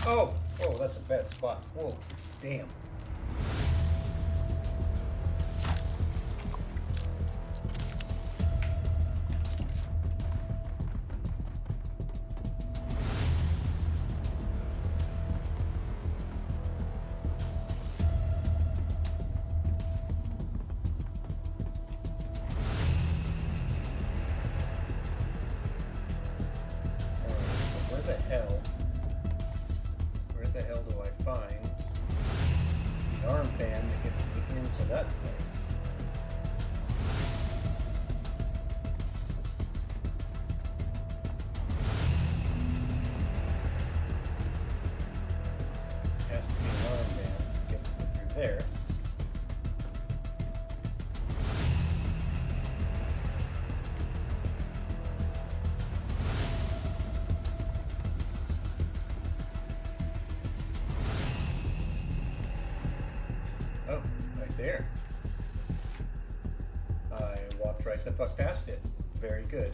Oh, oh, that's a bad spot. Whoa, damn. Where the hell do I find the armband that gets me into that place? Has to be an armband that gets me through there. Oh, right there. walked right the fuck past it. Very good.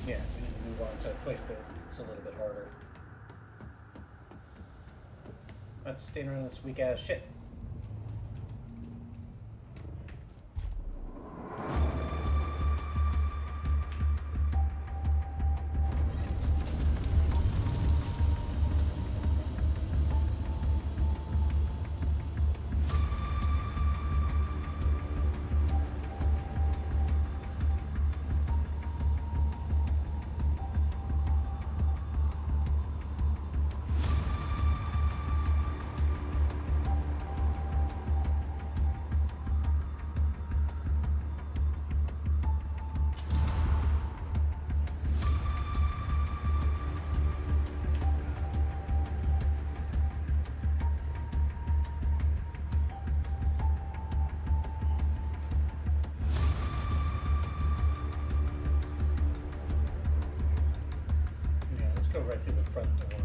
Yeah, we need to move on to a place that's a little bit harder. Let's stay around this weak ass shit. Go right through the front door.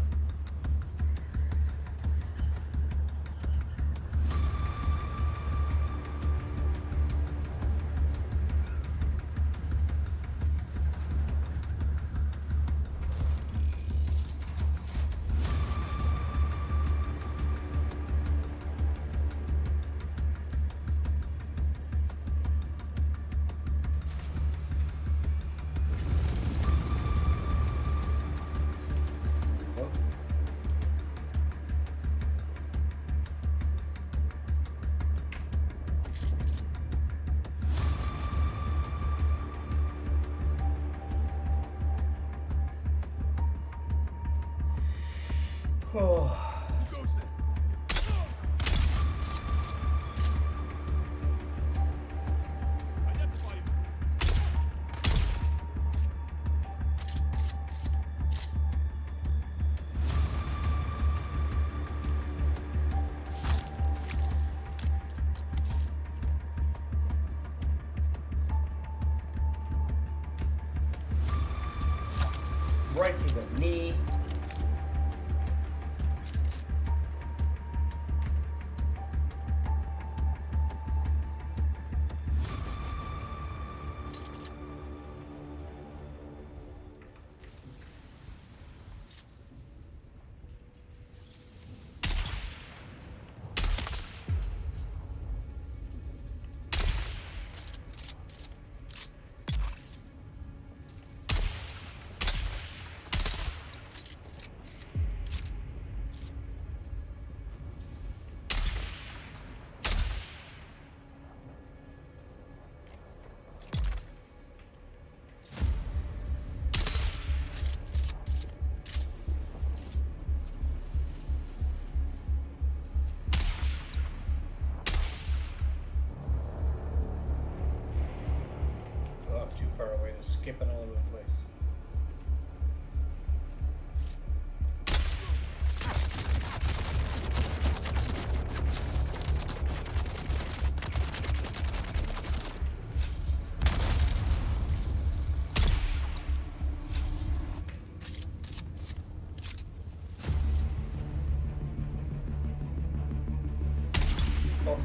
Oh. Right through the knee. Too far away, they're skipping all over the place.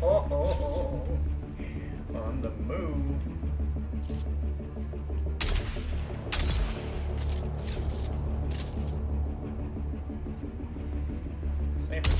Oh. On the move. Sniper.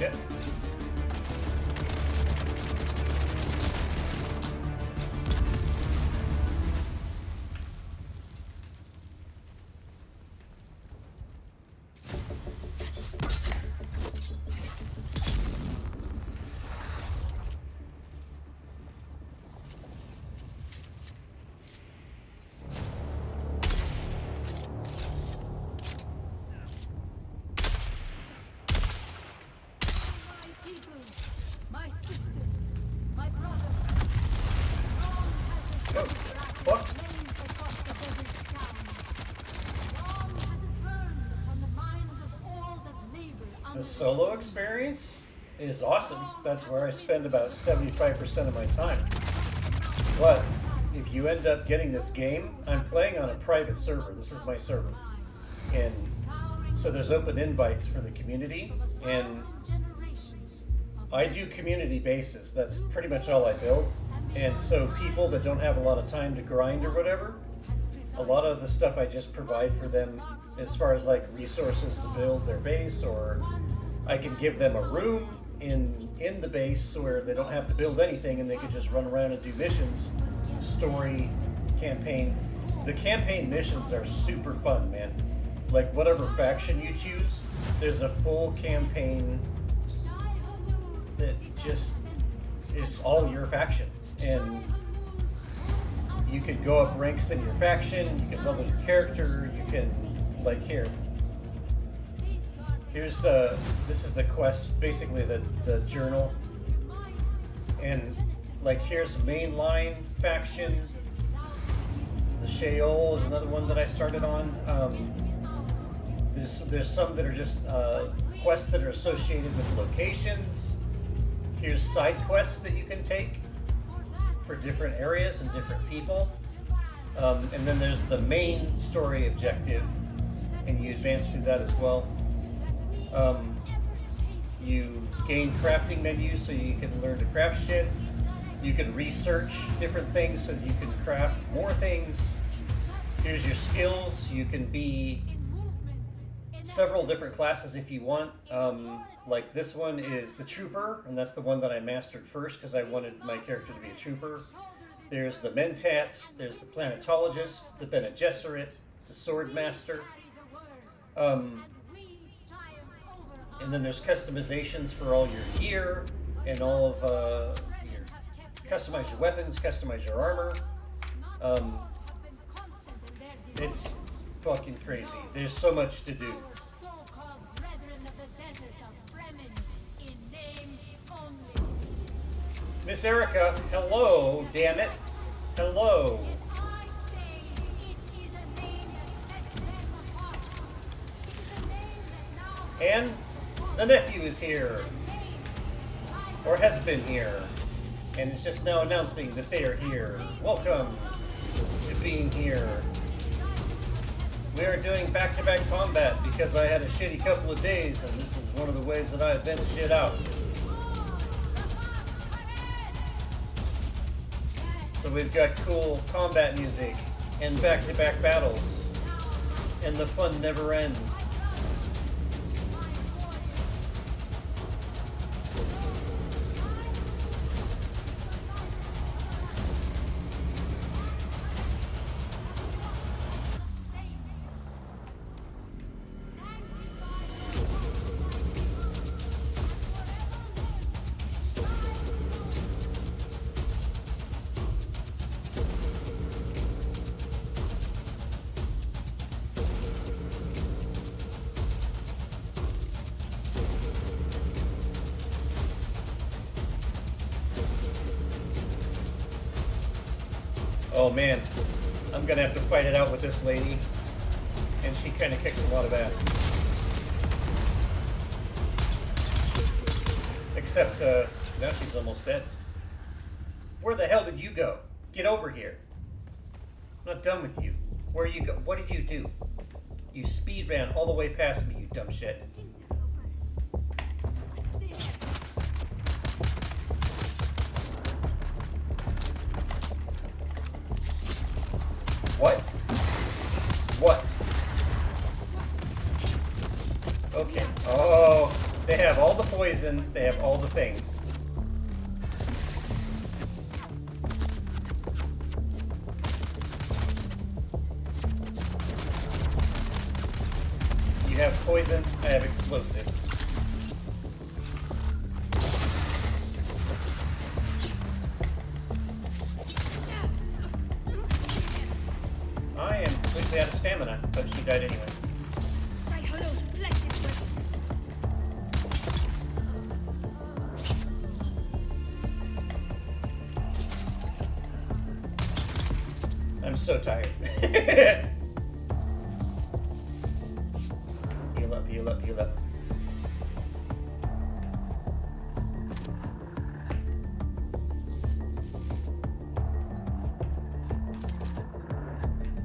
shit. My sisters, my brothers. Oh, what? Flames across the desert sands. Long has it burned upon the minds of all that labor under The solo experience is awesome. That's where I spend about 75% of my time. But if you end up getting this game, I'm playing on a private server. This is my server. And so there's open invites for the community, and I do community bases. That's pretty much all I build. And so people that don't have a lot of time to grind or whatever, a lot of the stuff I just provide for them as far as like resources to build their base, or I can give them a room in the base where they don't have to build anything and they can just run around and do missions, story, campaign. The campaign missions are super fun, man. Like whatever faction you choose, there's a full campaign that just is all your faction, and you can go up ranks in your faction, you can level your character, you can, like here's this is the quest, basically the journal, and like here's mainline faction. The Sheol is another one that I started on. There's some that are just quests that are associated with locations. Here's side quests that you can take for different areas and different people. And then there's the main story objective, and you advance through that as well. You gain crafting menus so you can learn to craft shit. You can research different things so that you can craft more things. Here's your skills. You can be several different classes if you want. Like this one is the Trooper, and that's the one that I mastered first because I wanted my character to be a Trooper. There's the Mentat, there's the Planetologist, the Bene Gesserit, the Sword Master. And then there's customizations for all your gear and all of customize your weapons, customize your armor. It's fucking crazy. There's so much to do. Miss Erica, hello, damn it. Hello. And the nephew is here. Or has been here. And is just now announcing that they are here. Welcome to being here. We are doing back-to-back combat because I had a shitty couple of days, and this is one of the ways that I vent shit out. So we've got cool combat music and back-to-back battles, and the fun never ends. Oh man, I'm gonna have to fight it out with this lady, and she kind of kicks a lot of ass. Except, now she's almost dead. Where the hell did you go? Get over here. I'm not done with you. Where you go? What did you do? You speed ran all the way past me, you dumb shit. What? What? Okay. Oh, They have all the poison, they have all the things. You have poison, I have explosives. I am completely out of stamina, but she died anyway. I'm so tired. Heal up, heal up, heal up.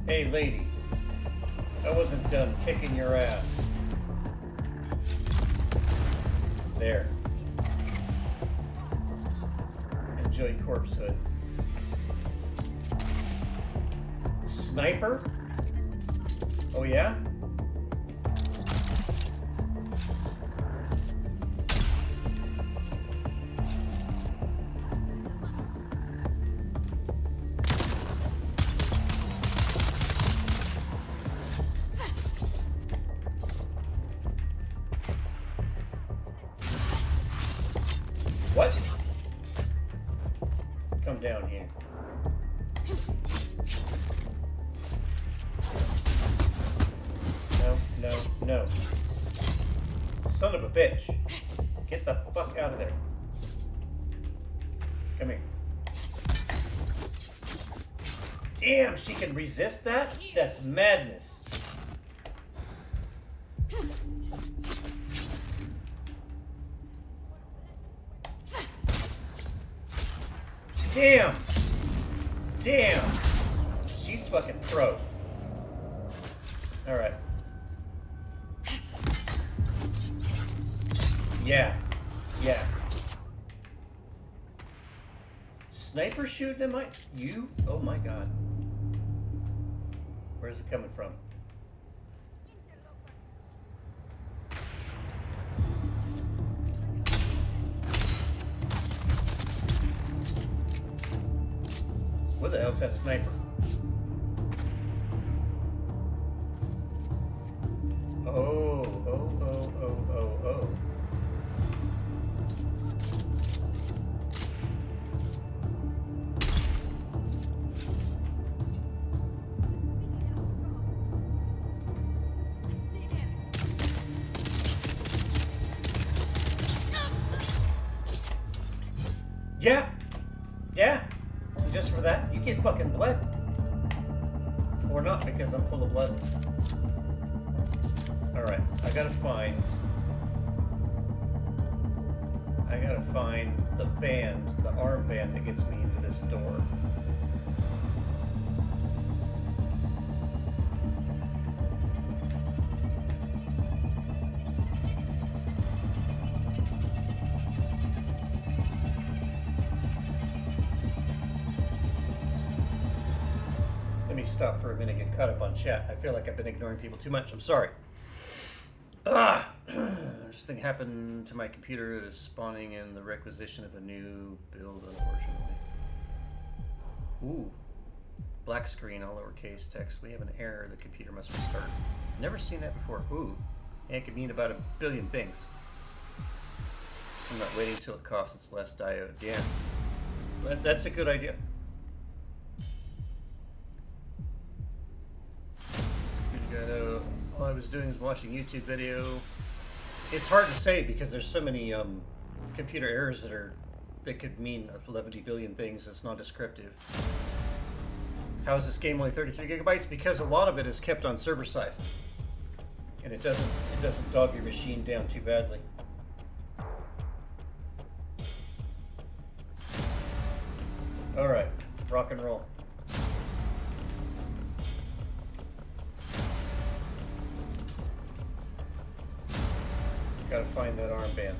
Hey, lady. I wasn't done kicking your ass. There. Enjoy corpse hood. Sniper? Oh yeah? What? Come down here. No, no. Son of a bitch. Get the fuck out of there. Come here. Damn, she can resist that? That's madness. Damn. Damn. She's fucking pro. Alright. Yeah. Yeah. Sniper shooting at my... You? Oh my god. Where's it coming from? What the hell's that sniper? Oh. Yeah. Yeah. Just for that, you get fucking bled. Or not, because I'm full of blood. Alright, I gotta find the band, the armband that gets me into this door. Let me stop for a minute and get caught up on chat. I feel like I've been ignoring people too much. I'm sorry. This thing happened to my computer that is spawning in the requisition of a new build, unfortunately. Ooh. Black screen, all lowercase text. We have an error. The computer must restart. Never seen that before. Ooh. And it could mean about 1 billion things. So I'm not waiting until it costs its last diode. Yeah. That's a good idea. All I was doing is watching YouTube video. It's hard to say because there's so many computer errors that could mean 11 billion things. It's not descriptive. How is this game only 33 gigabytes? Because a lot of it is kept on server side, and it doesn't dog your machine down too badly. All right, rock and roll. Gotta find that armband.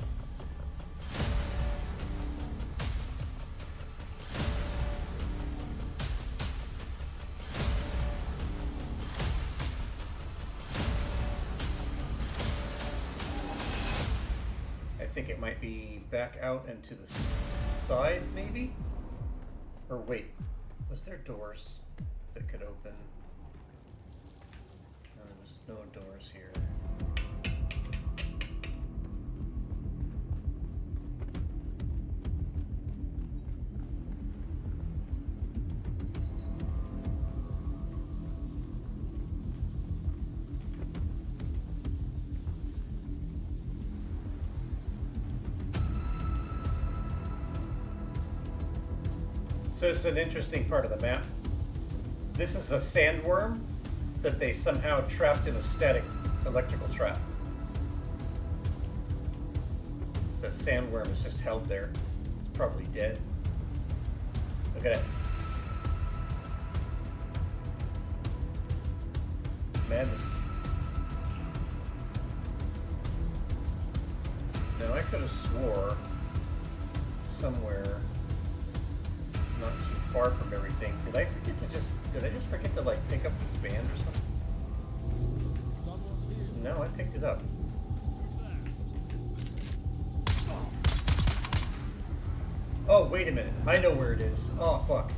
think it might be back out and to the side, maybe? Or wait, was there doors that could open? No, there was no doors here. So it's an interesting part of the map. This is a sandworm that they somehow trapped in a static electrical trap. So sandworm is just held there. It's probably dead. Look at it. Madness. Now I could have swore somewhere not too far from everything. Did I just forget to like pick up this band or something? No, I picked it up. Oh, wait a minute. I know where it is. Oh, fuck.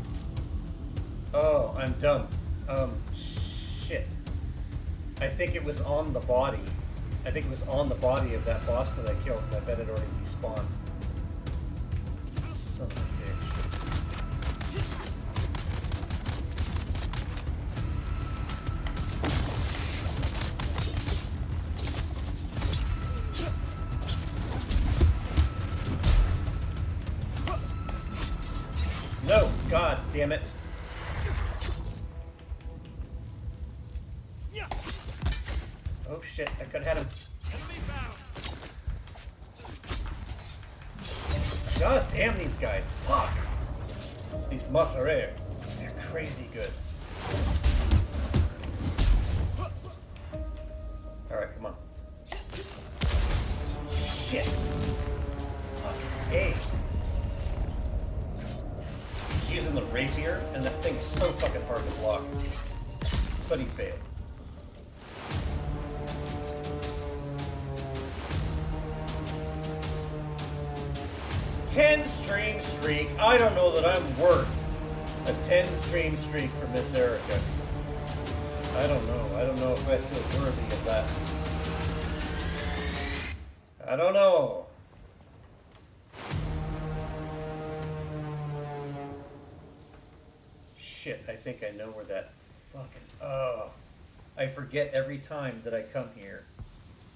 Oh, I'm dumb. Shit. I think it was on the body. I think it was on the body of that boss that I killed, and I bet it already despawned. Son of a bitch. No! God damn it. Oh shit, I could have had him. God damn these guys. Fuck. These mozzarella. They're crazy good. Alright, come on. Shit. Fucking A. She's using the rapier, and that thing is so fucking hard to block. But he failed. Ten-stream streak. I don't know that I'm worth a 10-stream streak for Miss Erica. I don't know. I don't know if I feel worthy of that. I don't know. Shit, I think I know where that fucking... Oh. I forget every time that I come here.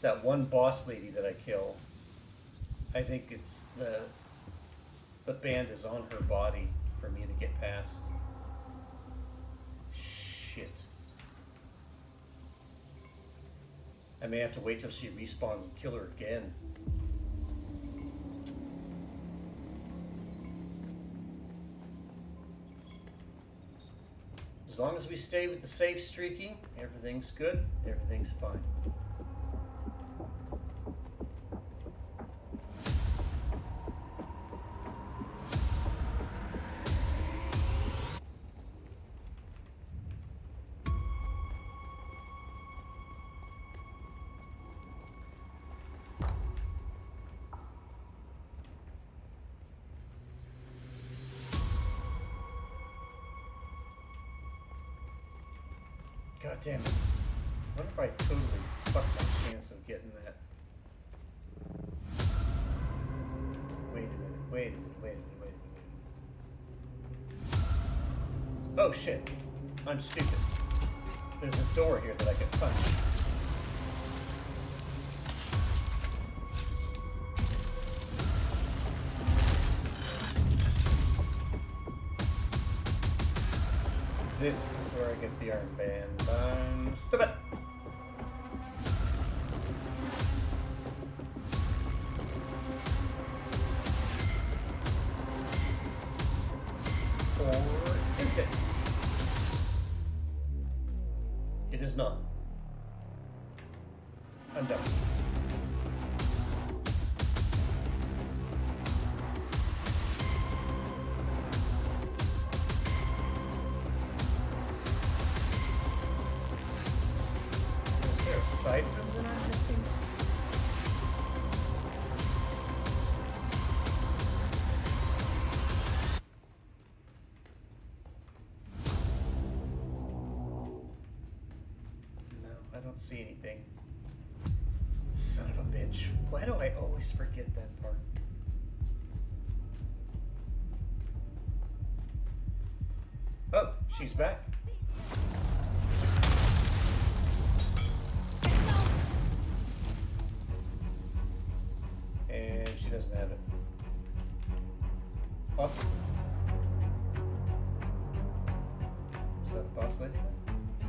That one boss lady that I kill. I think it's the band is on her body for me to get past. Shit. I may have to wait till she respawns and kill her again. As long as we stay with the safe streaking, everything's good, everything's fine. God damn it. What if I totally fucked my chance of getting that? Wait a minute, wait a minute, wait a minute, wait a minute. Oh shit. I'm stupid. There's a door here that I can punch. This is where I get the armband. I'm stupid. Or is it? It is not. I'm done. Side room that I'm missing? don't see anything. Son of a bitch. Why do I always forget that part? Oh, she's back. And she doesn't have it. Awesome. Is that the boss lady?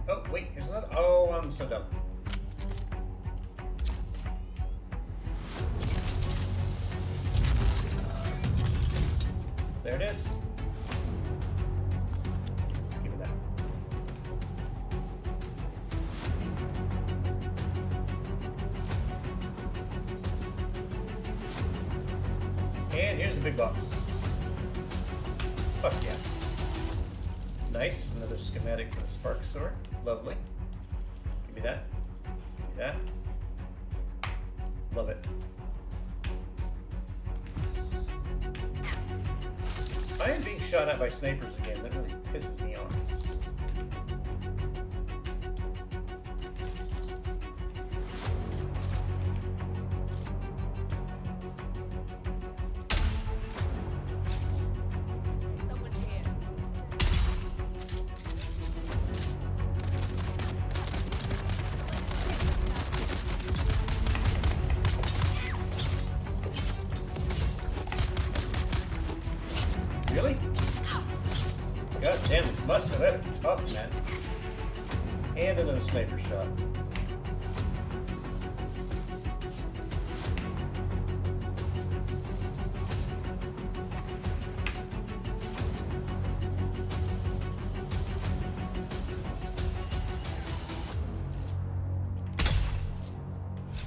Oh, wait, here's another. Oh, I'm so dumb. There it is. Give me that. And here's the big box. Fuck yeah. Nice. Another schematic for the spark sword. Lovely. Give me that. Give me that. Love it. I am being shot at by snipers again. That really pisses me off. Someone's here. Really? God damn, this must have been tough, man. And another sniper shot.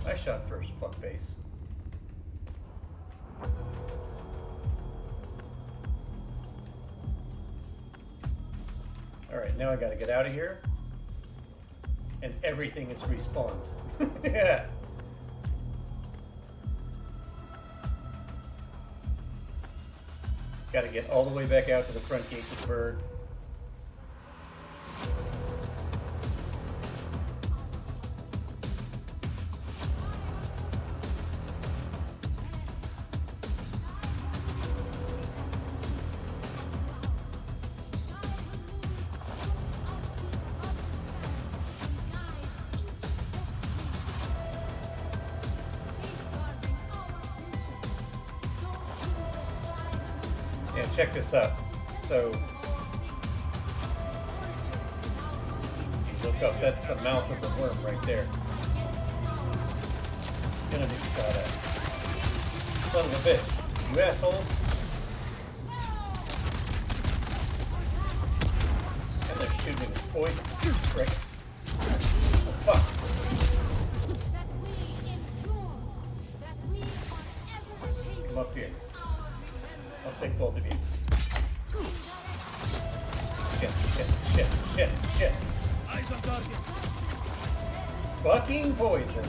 I shot first, fuckface. Alright, now I gotta get out of here. And everything is respawned. Yeah. Gotta get all the way back out to the front gate of the bird. And check this out. So, you look up, that's the mouth of the worm right there. Gonna be shot at. Son of a bitch. You assholes. And they're shooting with poison. Pricks. Fuck. Come up here. I'll take both of you. Shit. Eyes on target. Fucking poison.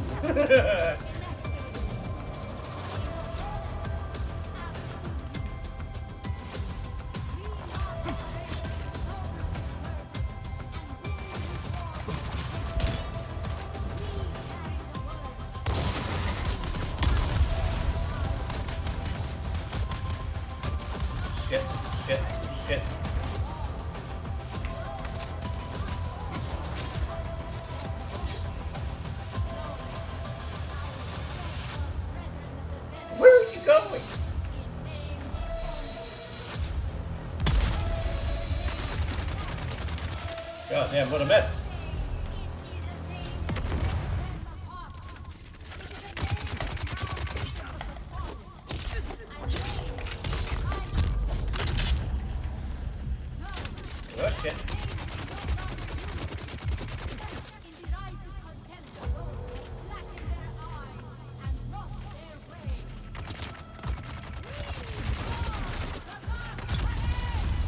Shit. Where are you going? God damn, what a mess. Oh shit.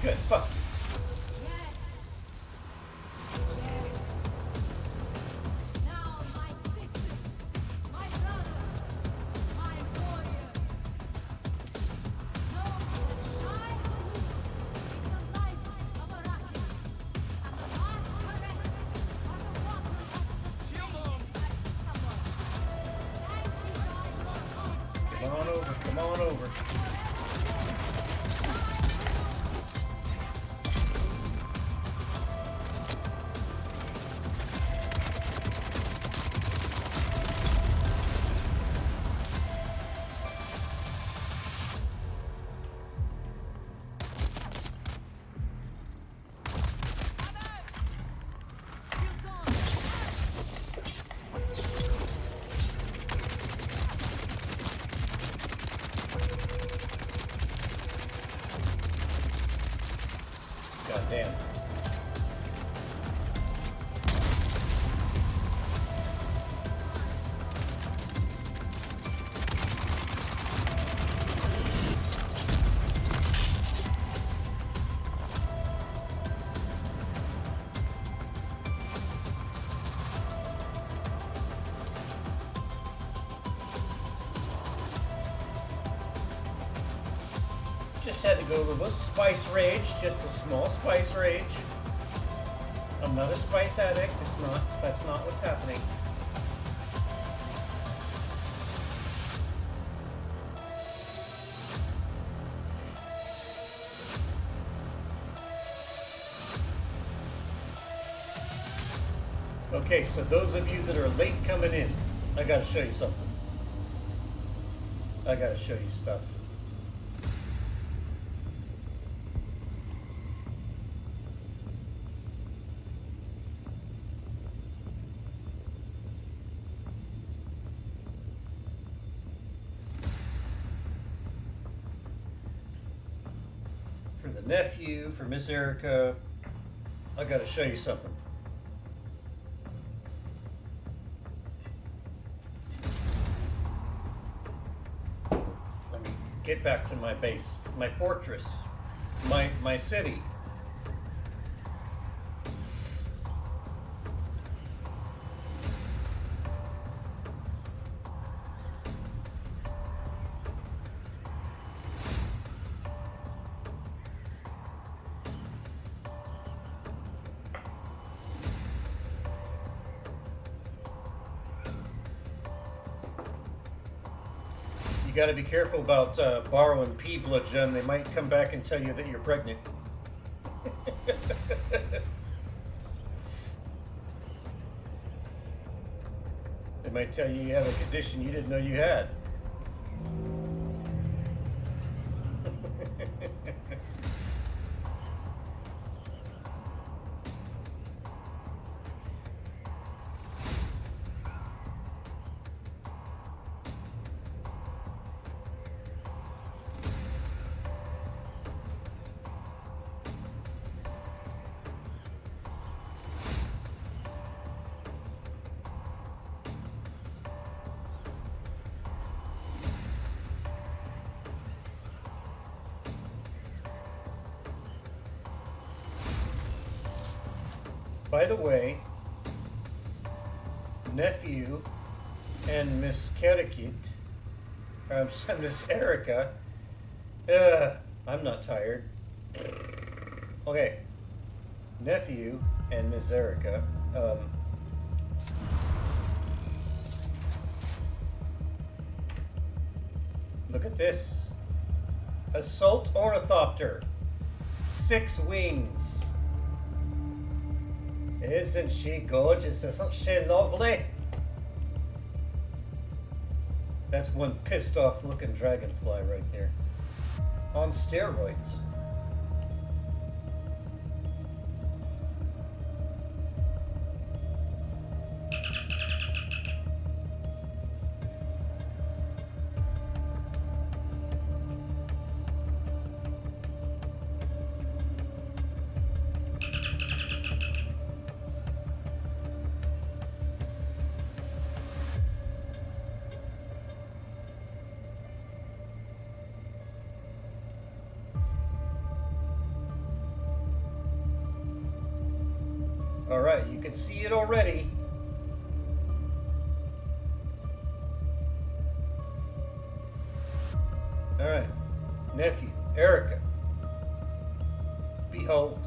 Good, fuck. Now my sisters, my brothers, my warriors. Know that Shai Hulud is the life of Arrakis, and the last current are the water of sustained. Come on over. God damn. Just had to go to a spice rage, just a small spice rage. I'm not a spice addict, that's not what's happening. Okay, so those of you that are late coming in, I gotta show you something. I gotta show you stuff. For the nephew, for Miss Erica, I gotta show you something. Let me get back to my base, my fortress, my city. You got to be careful about borrowing pea blood, Jen. They might come back and tell you that you're pregnant. They might tell you you have a condition you didn't know you had. By the way, nephew and Miss Kerikit, Miss Erica, I'm not tired. Okay, nephew and Miss Erica, look at this. Assault Ornithopter, 6 wings. Isn't she gorgeous? Isn't she lovely? That's one pissed off looking dragonfly right there. On steroids. Alright, you can see it already. Alright, nephew, Erica. Behold.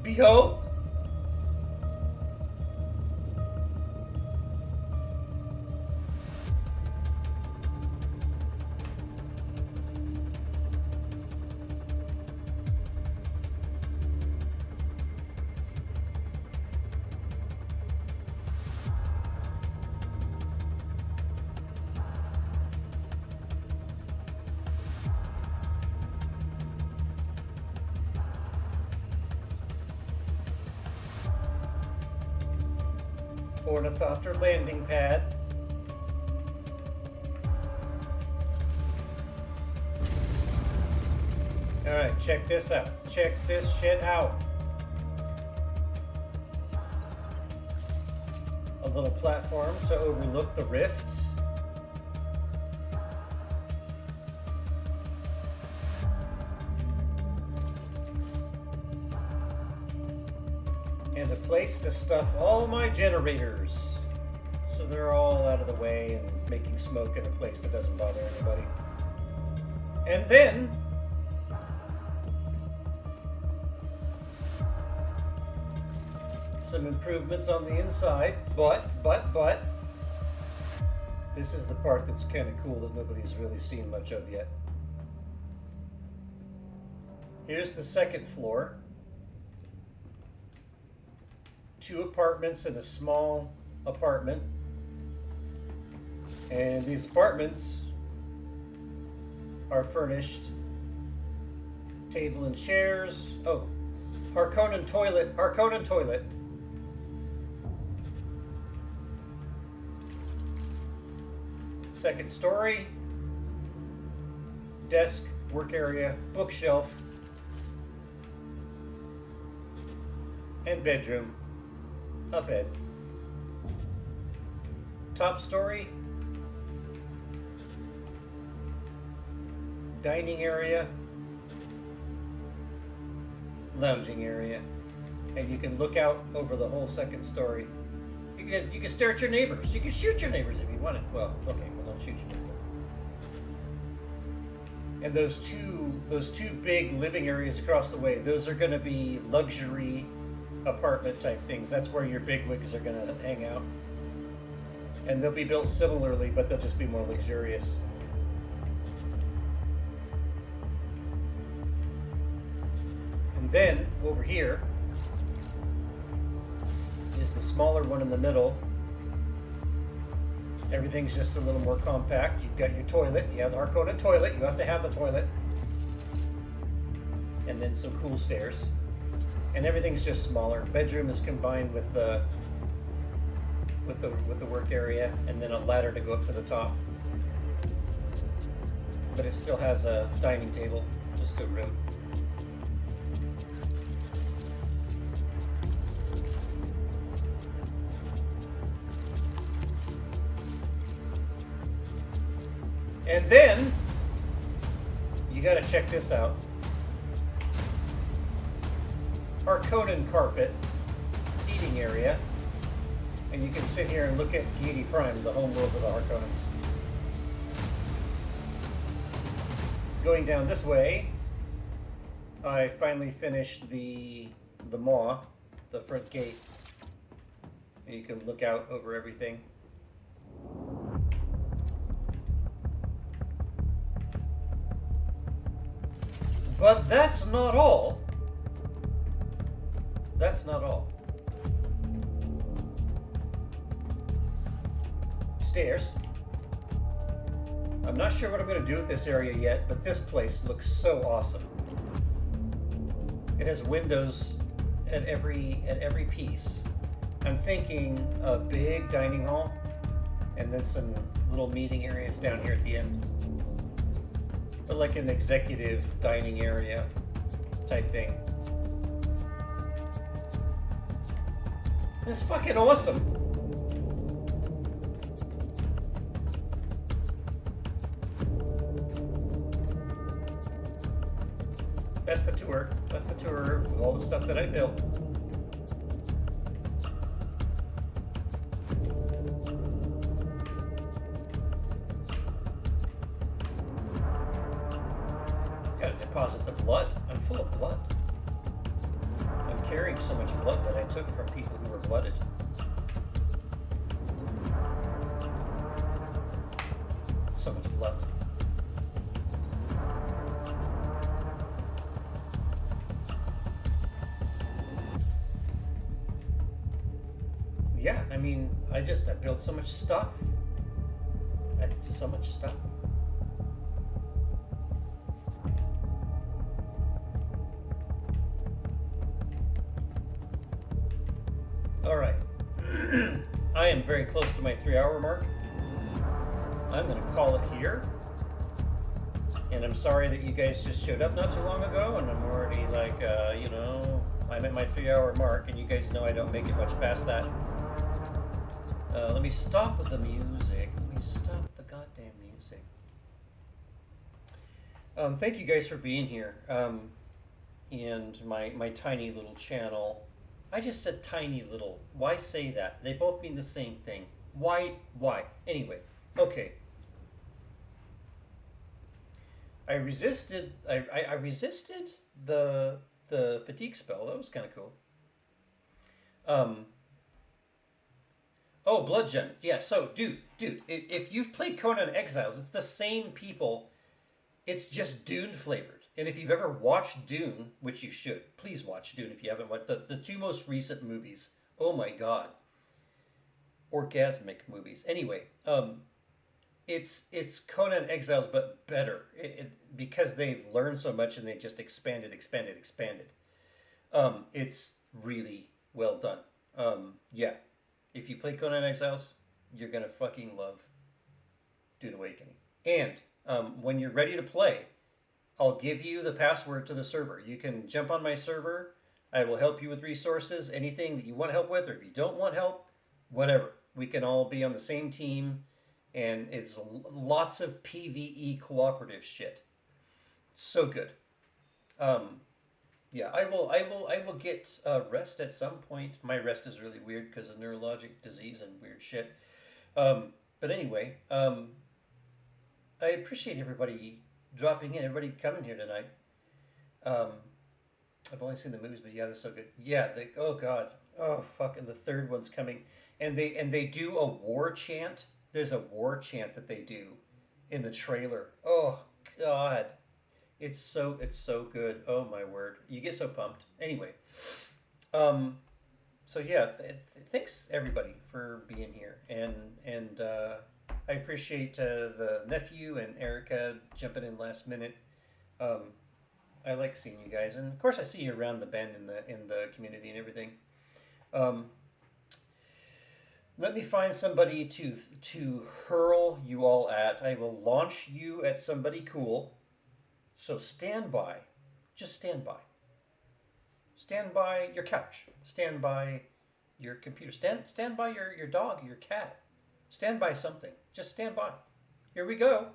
Behold! Ornithopter landing pad. Alright, check this out. Check this shit out. A little platform to overlook the rift. And a place to stuff all my generators. So they're all out of the way and making smoke in a place that doesn't bother anybody. And then some improvements on the inside, but this is the part that's kind of cool that nobody's really seen much of yet. Here's the second floor. 2 apartments and a small apartment. And these apartments are furnished. Table and chairs. Oh, Harkonnen toilet. Harkonnen toilet. Second story. Desk, work area, bookshelf, and bedroom. A bed. Top story. Dining area. Lounging area. And you can look out over the whole second story. You can stare at your neighbors. You can shoot your neighbors if you want it. Well, okay, well, don't shoot your neighbors. And those two big living areas across the way, those are going to be luxury apartment type things. That's where your bigwigs are going to hang out. And they'll be built similarly, but they'll just be more luxurious. And then over here is the smaller one in the middle. Everything's just a little more compact. You've got your toilet. You have the Harkonnen toilet. You have to have the toilet. And then some cool stairs. And everything's just smaller. Bedroom is combined with the work area, and then a ladder to go up to the top. But it still has a dining table, just a room. And then you got to check this out. Harkonnen carpet seating area, and you can sit here and look at Giedi Prime, the home world of the Harkonnens. Going down this way, I finally finished the maw, the front gate. And you can look out over everything. But that's not all. That's not all. Stairs. I'm not sure what I'm going to do with this area yet, but this place looks so awesome. It has windows at every piece. I'm thinking a big dining hall, and then some little meeting areas down here at the end. But like an executive dining area type thing. It's fucking awesome. That's the tour. That's the tour of all the stuff that I built. Gotta deposit the blood. I'm full of blood. I'm carrying so much blood that I took from people who were blooded. So much blood. Yeah, I mean, I built so much stuff. I did so much stuff. All right. I am very close to my 3-hour mark. I'm going to call it here. And I'm sorry that you guys just showed up not too long ago, and I'm already like, you know, I'm at my 3-hour mark, and you guys know I don't make it much past that. Let me stop the music. Let me stop the goddamn music. Thank you guys for being here. And my tiny little channel. I just said tiny little. Why say that? They both mean the same thing. Why? Anyway, okay. I resisted the fatigue spell. That was kind of cool. Oh, Blood Gem. Yeah, so dude, if you've played Conan Exiles, it's the same people. It's just Dune flavored. And if you've ever watched Dune, which you should, please watch Dune if you haven't watched the two most recent movies. Oh my god. Orgasmic movies. Anyway, it's Conan Exiles but better because they've learned so much and they just expanded. It's really well done. Yeah, if you play Conan Exiles, you're gonna fucking love Dune Awakening. And when you're ready to play, I'll give you the password to the server. You can jump on my server. I will help you with resources, anything that you want help with, or if you don't want help, whatever. We can all be on the same team, and it's lots of PvE cooperative shit. So good. Yeah, I will get rest at some point. My rest is really weird because of neurologic disease and weird shit. But anyway, I appreciate everybody dropping in, everybody coming here tonight. I've only seen the movies, but yeah, they're so good. Yeah, oh god, oh fucking the third one's coming, and they do a war chant. There's a war chant that they do in the trailer. Oh god, it's so good. Oh my word, you get so pumped. Anyway, so yeah, thanks everybody for being here, and I appreciate the nephew and Erica jumping in last minute. I like seeing you guys, and of course I see you around the bend in the community and everything. Let me find somebody to hurl you all at. I will launch you at somebody cool. So stand by. Just stand by. Stand by your couch. Stand by your computer. Stand by your dog, your cat. Stand by something. Just stand by. Here we go.